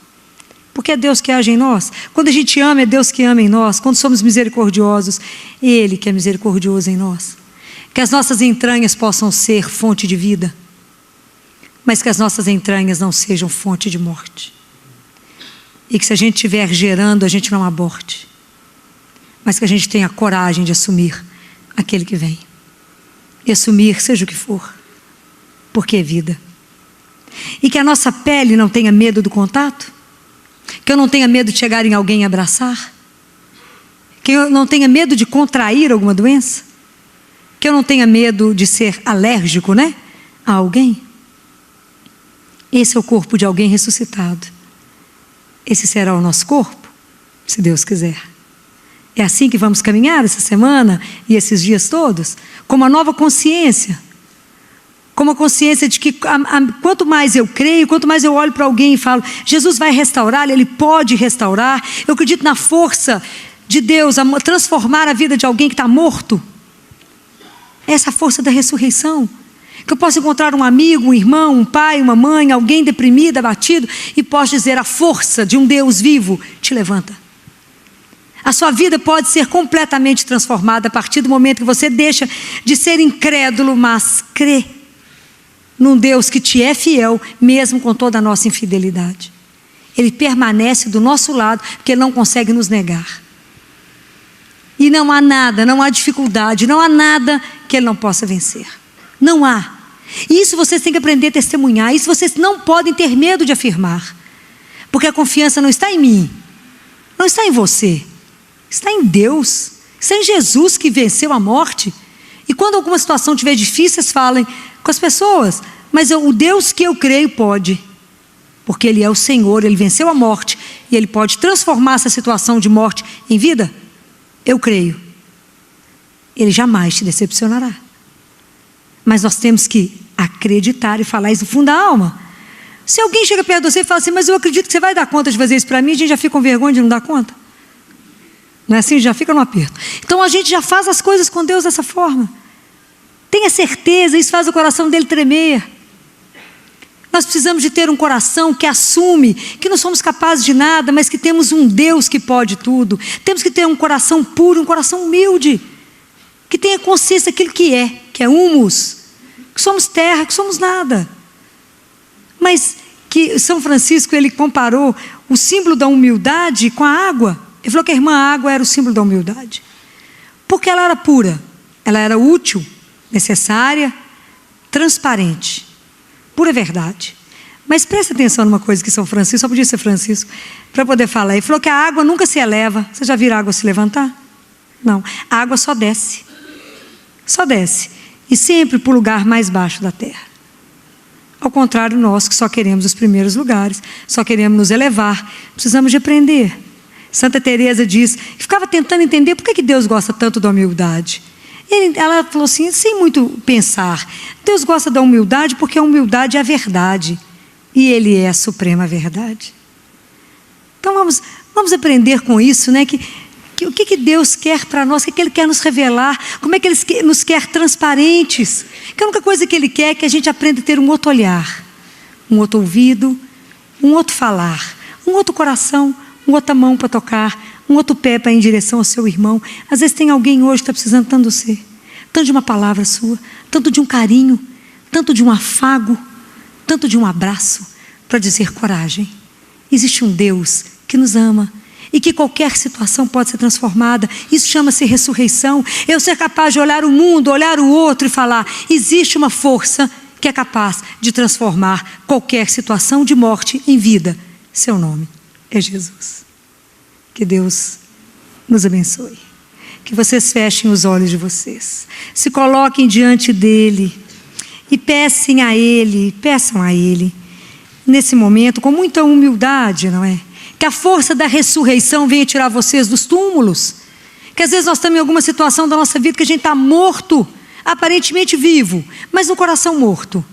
S1: Porque é Deus que age em nós. Quando a gente ama, é Deus que ama em nós. Quando somos misericordiosos, Ele que é misericordioso em nós. Que as nossas entranhas possam ser fonte de vida, mas que as nossas entranhas não sejam fonte de morte. E que se a gente estiver gerando, a gente não aborte, mas que a gente tenha coragem de assumir aquele que vem. E assumir seja o que for, porque é vida. E que a nossa pele não tenha medo do contato, que eu não tenha medo de chegar em alguém e abraçar, que eu não tenha medo de contrair alguma doença, que eu não tenha medo de ser alérgico, né, a alguém. Esse é o corpo de alguém ressuscitado. Esse será o nosso corpo, se Deus quiser. É assim que vamos caminhar essa semana e esses dias todos, com uma nova consciência, com uma consciência de que quanto mais eu creio, quanto mais eu olho para alguém e falo, Jesus vai restaurar, Ele pode restaurar. Eu acredito na força de Deus a transformar a vida de alguém que está morto. Essa força da ressurreição. Que eu posso encontrar um amigo, um irmão, um pai, uma mãe, alguém deprimido, abatido, e posso dizer, a força de um Deus vivo te levanta. A sua vida pode ser completamente transformada a partir do momento que você deixa de ser incrédulo, mas crê num Deus que te é fiel, mesmo com toda a nossa infidelidade. Ele permanece do nosso lado, porque Ele não consegue nos negar. E não há nada, não há dificuldade, não há nada que Ele não possa vencer. Não há. E isso vocês têm que aprender a testemunhar. Isso vocês não podem ter medo de afirmar. Porque a confiança não está em mim, não está em você, está em Deus, está em Jesus que venceu a morte. E quando alguma situação estiver difícil, vocês falem com as pessoas, mas o Deus que eu creio pode, porque Ele é o Senhor, Ele venceu a morte e Ele pode transformar essa situação de morte em vida. Eu creio. Ele jamais te decepcionará. Mas nós temos que acreditar e falar isso do fundo da alma. Se alguém chega perto de você e fala assim, mas eu acredito que você vai dar conta de fazer isso para mim, a gente já fica com vergonha de não dar conta. Não é assim? Já fica no aperto. Então a gente já faz as coisas com Deus dessa forma. Tenha certeza, isso faz o coração dele tremer. Nós precisamos de ter um coração que assume que não somos capazes de nada, mas que temos um Deus que pode tudo. Temos que ter um coração puro, um coração humilde, que tenha consciência daquilo que é humus, que somos terra, que somos nada. Mas que São Francisco, ele comparou o símbolo da humildade com a água. Ele falou que a irmã água era o símbolo da humildade, porque ela era pura, ela era útil, necessária, transparente, pura verdade. Mas presta atenção numa coisa que São Francisco, só podia ser Francisco, para poder falar. Ele falou que a água nunca se eleva. Você já viu a água se levantar? Não, a água só desce. Só desce. E sempre para o lugar mais baixo da terra. Ao contrário, nós que só queremos os primeiros lugares, só queremos nos elevar, precisamos de aprender. Santa Teresa diz, ficava tentando entender por que Deus gosta tanto da humildade. Ela falou assim, sem muito pensar, Deus gosta da humildade porque a humildade é a verdade. E Ele é a suprema verdade. Então vamos aprender com isso, né? O que Deus quer para nós, o que Ele quer nos revelar, como é que Ele nos quer transparentes. Que a única coisa que Ele quer é que a gente aprenda a ter um outro olhar, um outro ouvido, um outro falar, um outro coração, uma outra mão para tocar, um outro pé para ir em direção ao seu irmão. Às vezes tem alguém hoje que está precisando tanto de você, tanto de uma palavra sua, tanto de um carinho, tanto de um afago, tanto de um abraço, para dizer coragem. Existe um Deus que nos ama e que qualquer situação pode ser transformada. Isso chama-se ressurreição. Eu ser capaz de olhar o mundo, olhar o outro e falar, existe uma força que é capaz de transformar qualquer situação de morte em vida. Seu nome é Jesus. Que Deus nos abençoe. Que vocês fechem os olhos de vocês. Se coloquem diante dEle e peçam a Ele, nesse momento, com muita humildade, não é? Que a força da ressurreição venha tirar vocês dos túmulos. Que às vezes nós estamos em alguma situação da nossa vida que a gente está morto, aparentemente vivo, mas no coração morto.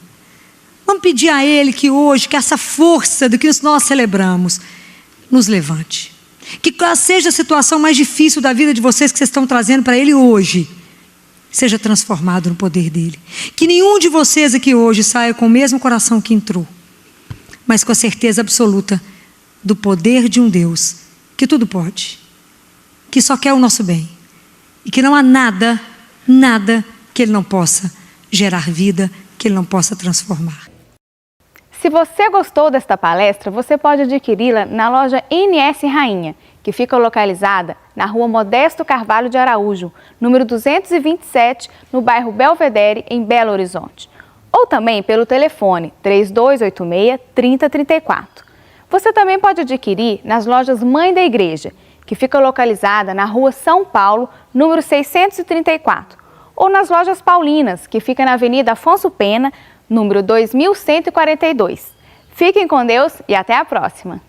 S1: Vamos pedir a Ele que hoje, que essa força do que nós celebramos, nos levante. Que seja a situação mais difícil da vida de vocês que vocês estão trazendo para Ele hoje, seja transformado no poder dEle. Que nenhum de vocês aqui hoje saia com o mesmo coração que entrou, mas com a certeza absoluta do poder de um Deus que tudo pode, que só quer o nosso bem e que não há nada que Ele não possa gerar vida, que Ele não possa transformar.
S3: Se você gostou desta palestra, você pode adquiri-la na loja NS Rainha, que fica localizada na Rua Modesto Carvalho de Araújo, número 227, no bairro Belvedere, em Belo Horizonte. Ou também pelo telefone 3286-3034. Você também pode adquirir nas lojas Mãe da Igreja, que fica localizada na Rua São Paulo, número 634. Ou nas lojas Paulinas, que fica na Avenida Afonso Pena, número 2142. Fiquem com Deus e até a próxima!